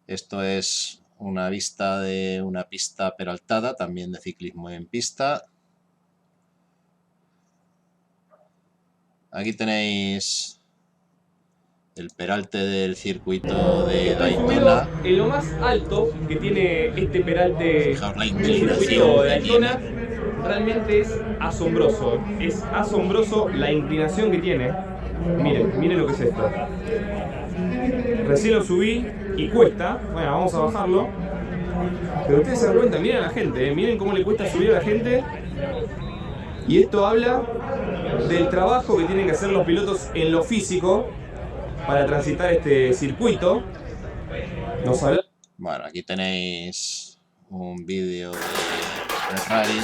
Speaker 1: Esto es una vista de una pista peraltada, también de ciclismo en pista. Aquí tenéis el peralte del circuito de
Speaker 2: Estoy subido
Speaker 1: Daytona.
Speaker 2: en lo más alto que tiene este peralte
Speaker 1: Fijaos la
Speaker 2: del circuito
Speaker 1: inclinación
Speaker 2: de
Speaker 1: que
Speaker 2: Daytona.
Speaker 1: tiene.
Speaker 2: Realmente es asombroso. Es asombroso la inclinación que tiene. Miren, miren lo que es esto. Recién lo subí y cuesta. Bueno, vamos a bajarlo. Pero ustedes se dan cuenta, miren a la gente, miren cómo le cuesta subir a la gente. Y esto habla del trabajo que tienen que hacer los pilotos en lo físico para transitar este circuito. Nos habla...
Speaker 1: Bueno, aquí tenéis un vídeo de Ferrari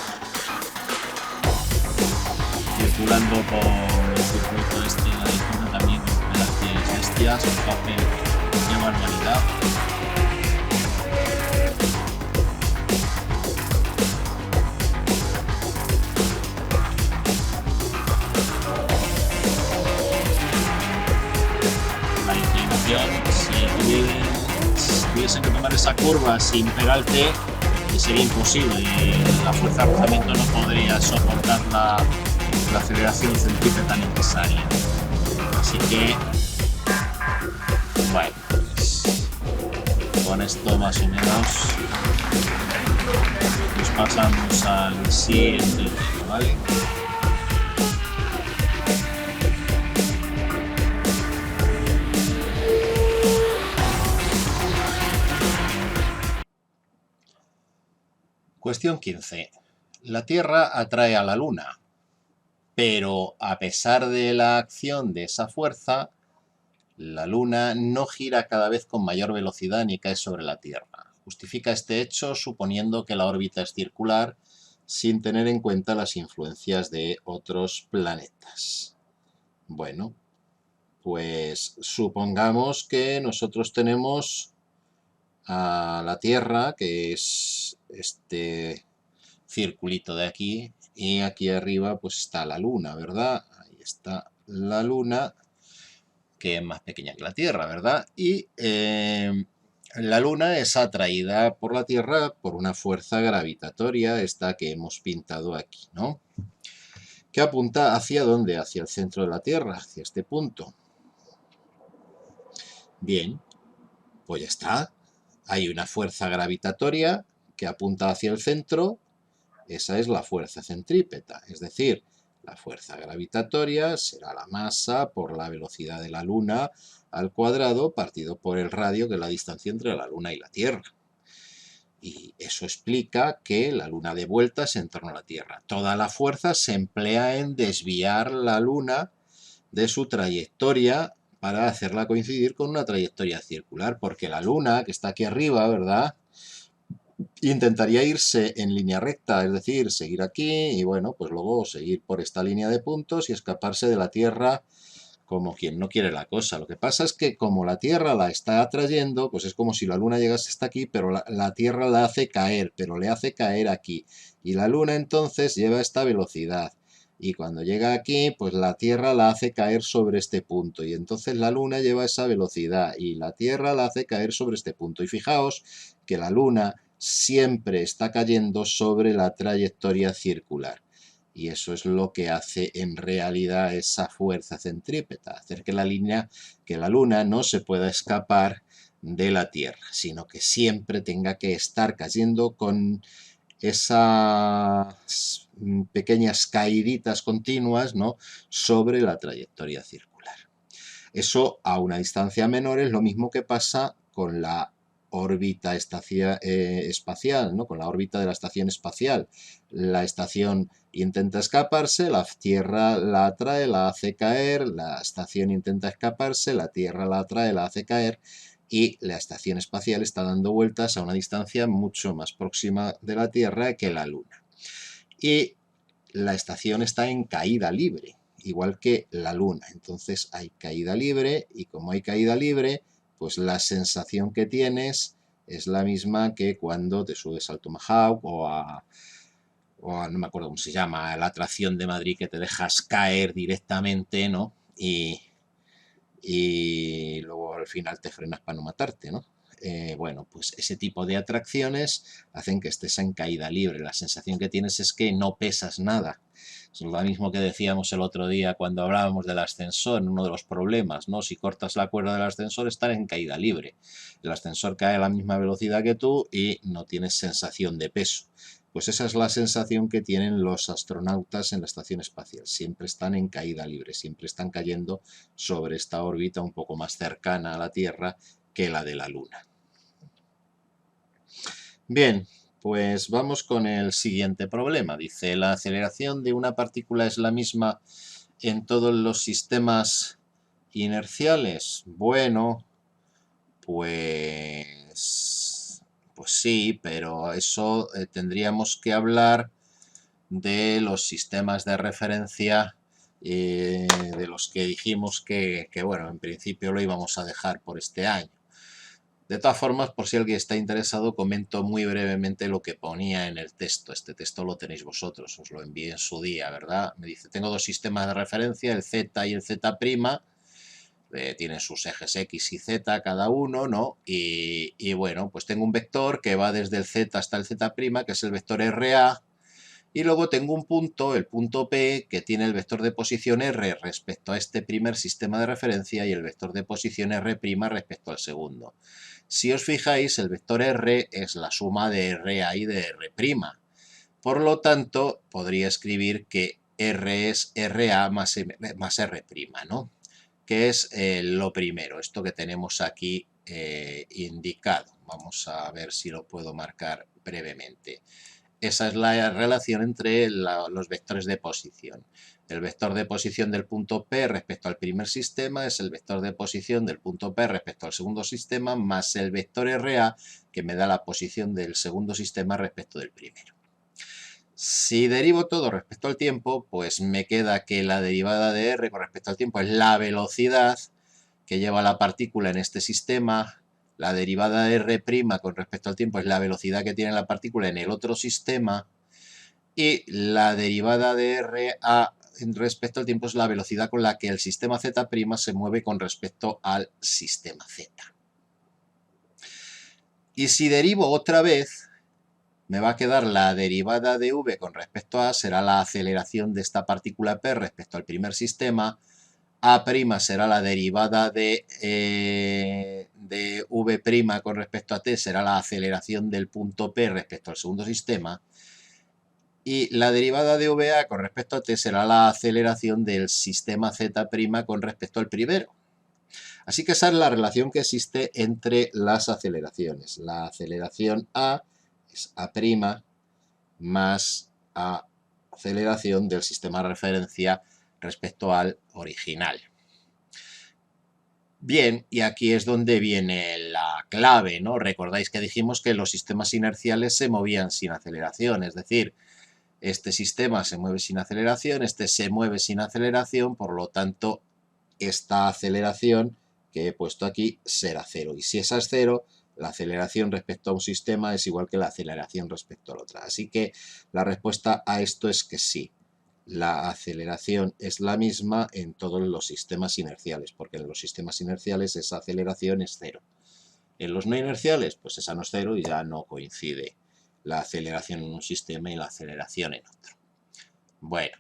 Speaker 1: circulando por el circuito este de Daytona, también con pedazos bestias. Fíjate qué barbaridad. La inclinación, si tuviesen que tomar esa curva sin peralte, sería imposible y la fuerza de rozamiento no podría soportar la aceleración centrípeta necesaria. Así que, bueno, pues, con esto más o menos nos pasamos al siguiente vídeo, ¿vale? Cuestión 15. La Tierra atrae a la Luna, pero a pesar de la acción de esa fuerza, la Luna no gira cada vez con mayor velocidad ni cae sobre la Tierra. Justifica este hecho suponiendo que la órbita es circular, sin tener en cuenta las influencias de otros planetas. Bueno, pues supongamos que nosotros tenemos a la Tierra, que es este circulito de aquí, y aquí arriba pues está la Luna, ¿verdad? Ahí está la Luna, que es más pequeña que la Tierra, ¿verdad? Y la Luna es atraída por la Tierra por una fuerza gravitatoria, esta que hemos pintado aquí, ¿no? Que apunta hacia dónde, hacia el centro de la Tierra, hacia este punto. Bien, pues ya está. Hay una fuerza gravitatoria que apunta hacia el centro. Esa es la fuerza centrípeta, es decir, la fuerza gravitatoria será la masa por la velocidad de la Luna al cuadrado partido por el radio, que es la distancia entre la Luna y la Tierra. Y eso explica que la Luna dé vueltas en torno a la Tierra. Toda la fuerza se emplea en desviar la Luna de su trayectoria para hacerla coincidir con una trayectoria circular, porque la Luna, que está aquí arriba, ¿verdad?, intentaría irse en línea recta, es decir, seguir aquí y bueno, pues luego seguir por esta línea de puntos y escaparse de la Tierra como quien no quiere la cosa. Lo que pasa es que como la Tierra la está atrayendo, pues es como si la Luna llegase hasta aquí, pero la Tierra la hace caer, pero le hace caer aquí. Y la Luna entonces lleva esta velocidad. Y cuando llega aquí, pues la Tierra la hace caer sobre este punto. Y entonces la Luna lleva esa velocidad y la Tierra la hace caer sobre este punto. Y fijaos que la Luna siempre está cayendo sobre la trayectoria circular. Y eso es lo que hace en realidad esa fuerza centrípeta, hacer que la Luna no se pueda escapar de la Tierra, sino que siempre tenga que estar cayendo con esas pequeñas caíditas continuas, ¿no?, sobre la trayectoria circular. Eso a una distancia menor es lo mismo que pasa con la órbita espacial, ¿no?, con la órbita de la estación espacial. La estación intenta escaparse, la Tierra la atrae, la hace caer, la estación intenta escaparse, la Tierra la atrae, la hace caer, y la estación espacial está dando vueltas a una distancia mucho más próxima de la Tierra que la Luna. Y la estación está en caída libre, igual que la Luna. Entonces hay caída libre, y como hay caída libre, pues la sensación que tienes es la misma que cuando te subes al Tomahawk o no me acuerdo cómo se llama, la atracción de Madrid, que te dejas caer directamente, ¿no? Y luego al final te frenas para no matarte, ¿no? bueno, pues ese tipo de atracciones hacen que estés en caída libre. La sensación que tienes es que no pesas nada. Es lo mismo que decíamos el otro día cuando hablábamos del ascensor, uno de los problemas, ¿no? Si cortas la cuerda del ascensor, estás en caída libre. El ascensor cae a la misma velocidad que tú y no tienes sensación de peso. Pues esa es la sensación que tienen los astronautas en la estación espacial. Siempre están en caída libre, siempre están cayendo sobre esta órbita un poco más cercana a la Tierra que la de la Luna. Bien, pues vamos con el siguiente problema. Dice, ¿la aceleración de una partícula es la misma en todos los sistemas inerciales? Bueno, pues sí, pero eso tendríamos que hablar de los sistemas de referencia de los que dijimos que, bueno, en principio lo íbamos a dejar por este año. De todas formas, por si alguien está interesado, comento muy brevemente lo que ponía en el texto. Este texto lo tenéis vosotros, os lo envié en su día, ¿verdad? Me dice, tengo dos sistemas de referencia, el Z y el Z', tienen sus ejes X y Z cada uno, ¿no? Y bueno, pues tengo un vector que va desde el Z hasta el Z', que es el vector RA, y luego tengo un punto, el punto P, que tiene el vector de posición R respecto a este primer sistema de referencia y el vector de posición R' respecto al segundo. Si os fijáis, el vector R es la suma de RA y de R'. Por lo tanto, podría escribir que R es RA más R', ¿no? Que es lo primero, esto que tenemos aquí indicado. Vamos a ver si lo puedo marcar brevemente. Esa es la relación entre los vectores de posición. El vector de posición del punto P respecto al primer sistema es el vector de posición del punto P respecto al segundo sistema más el vector RA, que me da la posición del segundo sistema respecto del primero. Si derivo todo respecto al tiempo, pues me queda que la derivada de R con respecto al tiempo es la velocidad que lleva la partícula en este sistema. La derivada de R' con respecto al tiempo es la velocidad que tiene la partícula en el otro sistema. Y la derivada de RA respecto al tiempo es la velocidad con la que el sistema Z' se mueve con respecto al sistema Z. Y si derivo otra vez, me va a quedar la derivada de V con respecto a, será la aceleración de esta partícula P respecto al primer sistema. A' será la derivada de V' con respecto a T, será la aceleración del punto P respecto al segundo sistema. Y la derivada de VA con respecto a T será la aceleración del sistema Z' con respecto al primero. Así que esa es la relación que existe entre las aceleraciones. La aceleración A es A' más A aceleración del sistema de referencia respecto al original. Bien, y aquí es donde viene la clave, ¿no? Recordáis que dijimos que los sistemas inerciales se movían sin aceleración, es decir, este sistema se mueve sin aceleración, este se mueve sin aceleración, por lo tanto, esta aceleración que he puesto aquí será cero. Y si esa es cero, la aceleración respecto a un sistema es igual que la aceleración respecto al otro. Así que la respuesta a esto es que sí. La aceleración es la misma en todos los sistemas inerciales, porque en los sistemas inerciales esa aceleración es cero. En los no inerciales, pues esa no es cero y ya no coincide la aceleración en un sistema y la aceleración en otro. Bueno,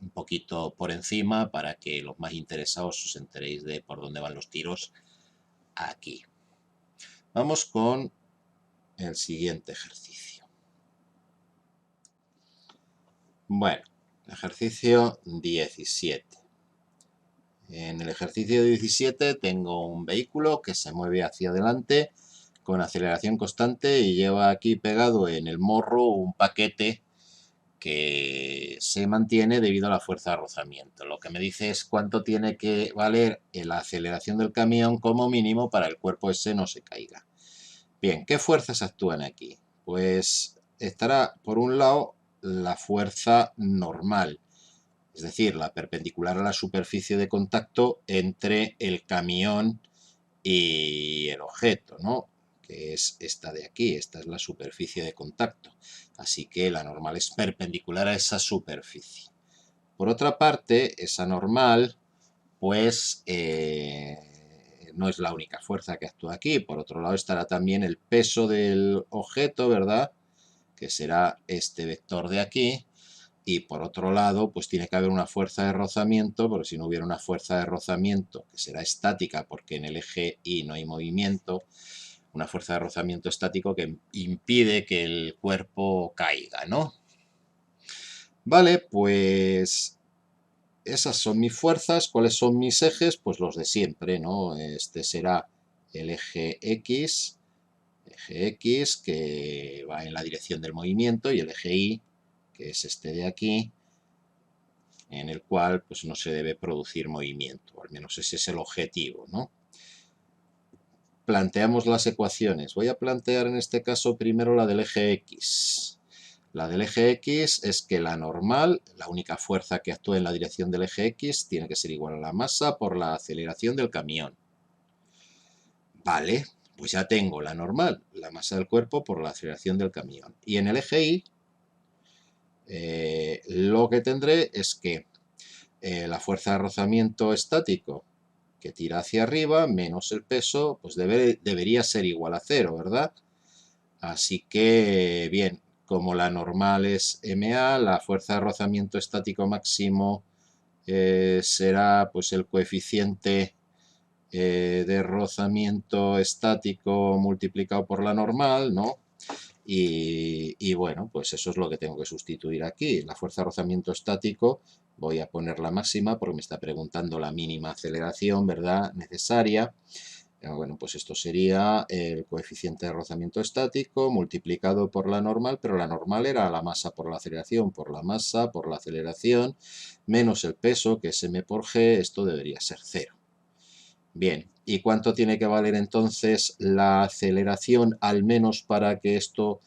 Speaker 1: un poquito por encima para que los más interesados os enteréis de por dónde van los tiros aquí. Vamos con el siguiente ejercicio. Bueno, ejercicio 17. En el ejercicio 17 tengo un vehículo que se mueve hacia adelante con aceleración constante y lleva aquí pegado en el morro un paquete que se mantiene debido a la fuerza de rozamiento. Lo que me dice es cuánto tiene que valer la aceleración del camión como mínimo para que el cuerpo ese no se caiga. Bien, ¿qué fuerzas actúan aquí? Pues estará, por un lado, la fuerza normal, es decir, la perpendicular a la superficie de contacto entre el camión y el objeto, ¿no? Que es esta de aquí, esta es la superficie de contacto. Así que la normal es perpendicular a esa superficie. Por otra parte, esa normal, pues no es la única fuerza que actúa aquí. Por otro lado estará también el peso del objeto, ¿verdad? Que será este vector de aquí. Y por otro lado, pues tiene que haber una fuerza de rozamiento, porque si no hubiera una fuerza de rozamiento, que será estática, porque en el eje Y no hay movimiento, una fuerza de rozamiento estático que impide que el cuerpo caiga, ¿no? Vale, pues esas son mis fuerzas. ¿Cuáles son mis ejes? Pues los de siempre, ¿no? Este será el eje X, que va en la dirección del movimiento, y el eje Y, que es este de aquí, en el cual pues no se debe producir movimiento, al menos ese es el objetivo, ¿no? Planteamos las ecuaciones. Voy a plantear en este caso primero la del eje X. La del eje X es que la normal, la única fuerza que actúa en la dirección del eje X, tiene que ser igual a la masa por la aceleración del camión. Vale, pues ya tengo la normal, la masa del cuerpo por la aceleración del camión. Y en el eje Y, lo que tendré es que la fuerza de rozamiento estático que tira hacia arriba menos el peso, pues debería ser igual a 0, ¿verdad? Así que, bien, como la normal es MA, la fuerza de rozamiento estático máximo será pues el coeficiente de rozamiento estático multiplicado por la normal, ¿no? Y bueno, pues eso es lo que tengo que sustituir aquí. La fuerza de rozamiento estático voy a poner la máxima porque me está preguntando la mínima aceleración, ¿verdad? Necesaria. Bueno, pues esto sería el coeficiente de rozamiento estático multiplicado por la normal, pero la normal era la masa por la aceleración, por la masa, por la aceleración, menos el peso, que es m por g, esto debería ser 0. Bien, ¿y cuánto tiene que valer entonces la aceleración al menos para que esto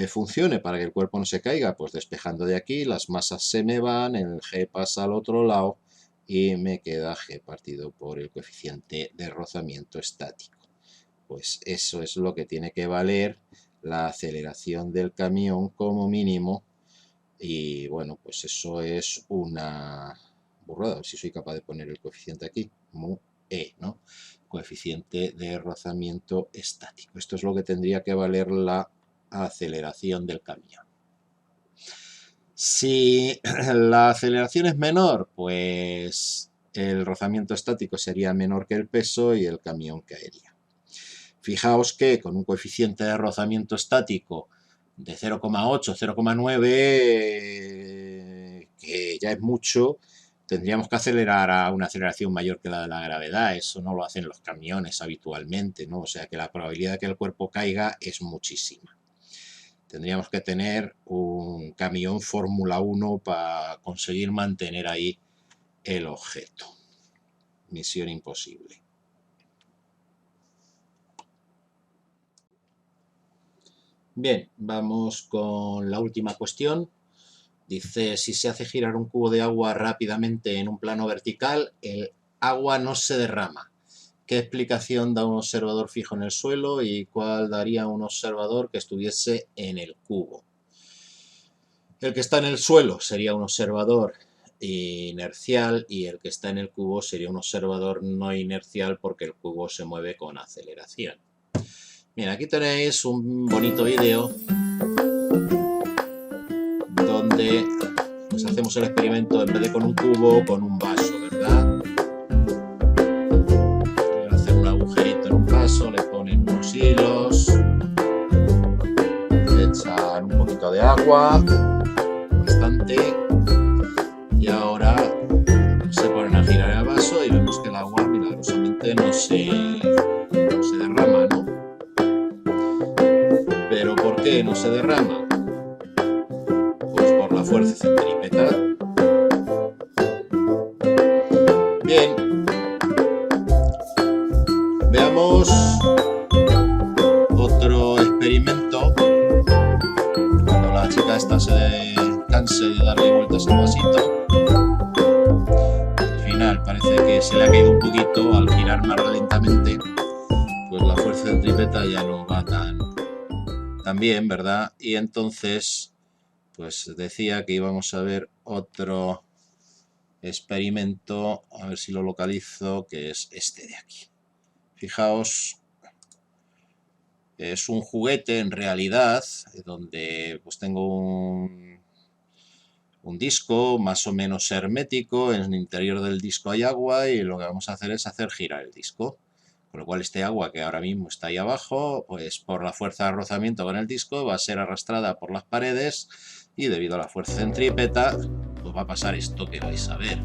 Speaker 1: funcione, para que el cuerpo no se caiga? Pues despejando de aquí, las masas se me van, el g pasa al otro lado y me queda g partido por el coeficiente de rozamiento estático. Pues eso es lo que tiene que valer la aceleración del camión como mínimo. Y bueno, pues eso es una burrada. A ver si soy capaz de poner el coeficiente aquí. Mu E, ¿no? Coeficiente de rozamiento estático. Esto es lo que tendría que valer la aceleración del camión. Si la aceleración es menor, pues el rozamiento estático sería menor que el peso y el camión caería. Fijaos que con un coeficiente de rozamiento estático de 0,8, 0,9, que ya es mucho, tendríamos que acelerar a una aceleración mayor que la de la gravedad. Eso no lo hacen los camiones habitualmente, ¿no? O sea que la probabilidad de que el cuerpo caiga es muchísima. Tendríamos que tener un camión Fórmula 1 para conseguir mantener ahí el objeto. Misión imposible. Bien, vamos con la última cuestión. Dice, si se hace girar un cubo de agua rápidamente en un plano vertical, el agua no se derrama. ¿Qué explicación da un observador fijo en el suelo y cuál daría un observador que estuviese en el cubo? El que está en el suelo sería un observador inercial y el que está en el cubo sería un observador no inercial porque el cubo se mueve con aceleración. Bien, aquí tenéis un bonito vídeo donde pues hacemos el experimento en vez de con un cubo, con un vaso, ¿verdad? Le hacen un agujerito en un vaso, le ponen unos hilos, le echan un poquito de agua, bastante, y ahora se ponen a girar el vaso y vemos que el agua milagrosamente no se derrama, ¿no? ¿Pero por qué no se derrama? Pues por la fuerza centrípeta. Bien, veamos otro experimento. Cuando la chica esta se canse de darle vueltas al vasito, al final parece que se le ha caído un poquito al girar más lentamente, pues la fuerza centrípeta ya no va tan bien, ¿verdad? Y entonces pues decía que íbamos a ver otro experimento, a ver si lo localizo, que es este de aquí. Fijaos, es un juguete en realidad, donde pues tengo un disco más o menos hermético, en el interior del disco hay agua y lo que vamos a hacer es hacer girar el disco. Con lo cual este agua que ahora mismo está ahí abajo, pues por la fuerza de rozamiento con el disco va a ser arrastrada por las paredes y debido a la fuerza centrípeta, pues va a pasar esto que vais a ver.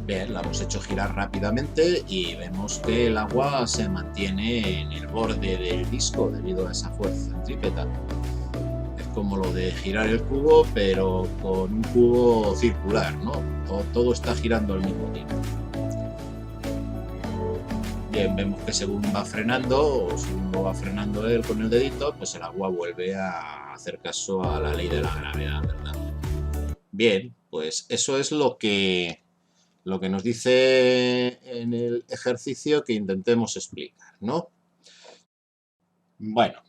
Speaker 1: Bien, la hemos hecho girar rápidamente y vemos que el agua se mantiene en el borde del disco debido a esa fuerza centrípeta. Es como lo de girar el cubo, pero con un cubo circular, ¿no? Todo está girando al mismo tiempo. Bien, vemos que según va frenando, o según lo va frenando él con el dedito, pues el agua vuelve a hacer caso a la ley de la gravedad, ¿verdad? Bien, pues eso es lo que nos dice en el ejercicio que intentemos explicar, ¿no? Bueno,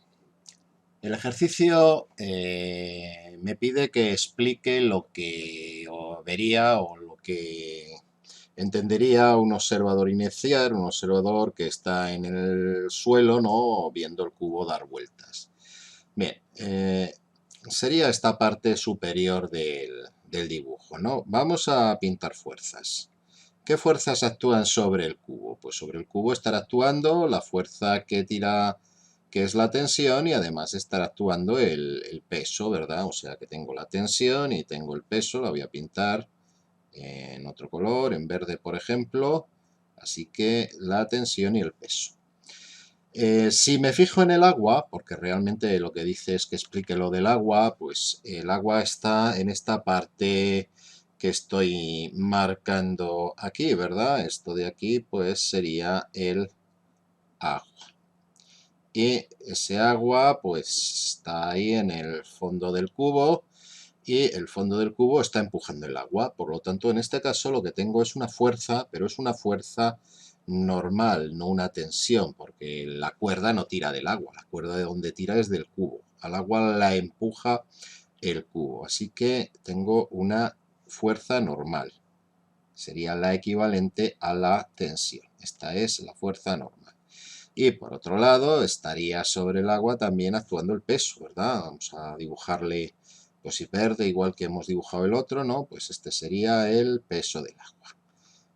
Speaker 1: el ejercicio me pide que explique lo que vería o lo que entendería un observador inercial, un observador que está en el suelo, ¿no?, viendo el cubo dar vueltas. Bien, sería esta parte superior del dibujo, ¿no? Vamos a pintar fuerzas. ¿Qué fuerzas actúan sobre el cubo? Pues sobre el cubo estará actuando la fuerza que tira, que es la tensión, y además estará actuando el peso, ¿verdad? O sea que tengo la tensión y tengo el peso, la voy a pintar en otro color, en verde por ejemplo, así que la tensión y el peso. Si me fijo en el agua, porque realmente lo que dice es que explique lo del agua, pues el agua está en esta parte que estoy marcando aquí, ¿verdad? Esto de aquí pues sería el agua. Y ese agua pues está ahí en el fondo del cubo y el fondo del cubo está empujando el agua. Por lo tanto, en este caso lo que tengo es una fuerza, pero es una fuerza normal, no una tensión, porque la cuerda no tira del agua, la cuerda de donde tira es del cubo. Al agua la empuja el cubo, así que tengo una fuerza normal. Sería la equivalente a la tensión. Esta es la fuerza normal. Y por otro lado estaría sobre el agua también actuando el peso, ¿verdad? Vamos a dibujarle, pues si verde, igual que hemos dibujado el otro, ¿no? Pues este sería el peso del agua.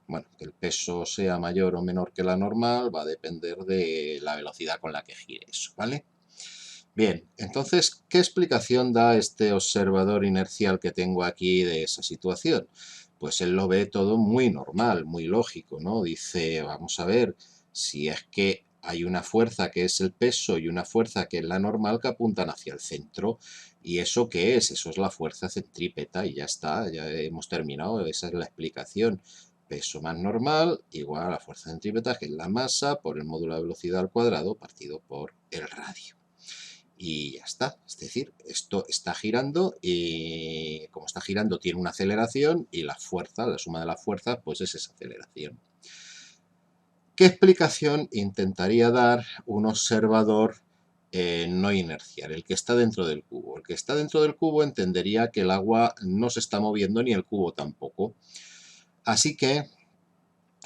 Speaker 1: Bueno, que el peso sea mayor o menor que la normal va a depender de la velocidad con la que gire eso, ¿vale? Bien, entonces, ¿qué explicación da este observador inercial que tengo aquí de esa situación? Pues él lo ve todo muy normal, muy lógico, ¿no? Dice, vamos a ver, si es que hay una fuerza que es el peso y una fuerza que es la normal que apuntan hacia el centro. ¿Y eso qué es? Eso es la fuerza centrípeta y ya está, ya hemos terminado, esa es la explicación. Peso más normal igual a la fuerza centrípeta, que es la masa, por el módulo de velocidad al cuadrado partido por el radio. Y ya está, es decir, esto está girando y como está girando tiene una aceleración y la fuerza, la suma de las fuerzas, pues es esa aceleración. ¿Qué explicación intentaría dar un observador no inercial, el que está dentro del cubo? El que está dentro del cubo entendería que el agua no se está moviendo ni el cubo tampoco. Así que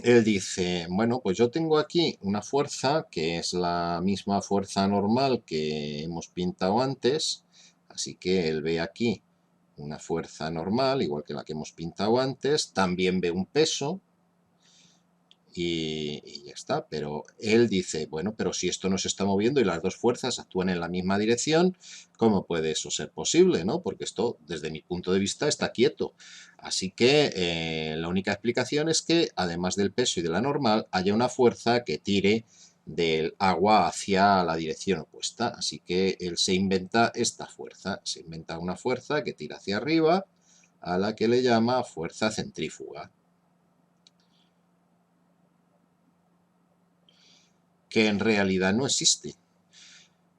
Speaker 1: él dice, bueno, pues yo tengo aquí una fuerza que es la misma fuerza normal que hemos pintado antes, así que él ve aquí una fuerza normal, igual que la que hemos pintado antes, también ve un peso y ya está, pero él dice, bueno, pero si esto no se está moviendo y las dos fuerzas actúan en la misma dirección, ¿cómo puede eso ser posible, no? Porque esto, desde mi punto de vista, está quieto. Así que la única explicación es que, además del peso y de la normal, haya una fuerza que tire del agua hacia la dirección opuesta. Así que él se inventa esta fuerza, se inventa una fuerza que tira hacia arriba, a la que le llama fuerza centrífuga, que en realidad no existe.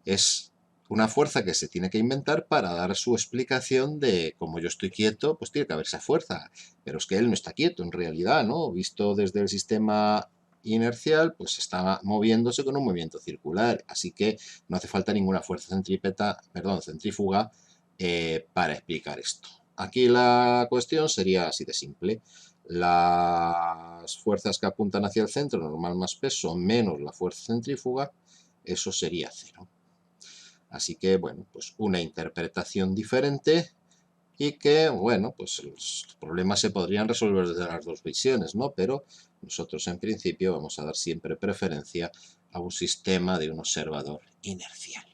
Speaker 1: Es una fuerza que se tiene que inventar para dar su explicación de como yo estoy quieto, pues tiene que haber esa fuerza. Pero es que él no está quieto en realidad, ¿no? Visto desde el sistema inercial, pues está moviéndose con un movimiento circular. Así que no hace falta ninguna fuerza centrífuga para explicar esto. aquí la cuestión sería así de simple. Las fuerzas que apuntan hacia el centro, normal más peso, menos la fuerza centrífuga, eso sería 0. Así que, bueno, pues una interpretación diferente y que, bueno, pues los problemas se podrían resolver desde las dos visiones, ¿no? Pero nosotros en principio vamos a dar siempre preferencia a un sistema de un observador inercial.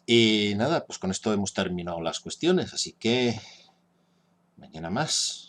Speaker 1: Y nada, pues con esto hemos terminado las cuestiones, así que mañana más.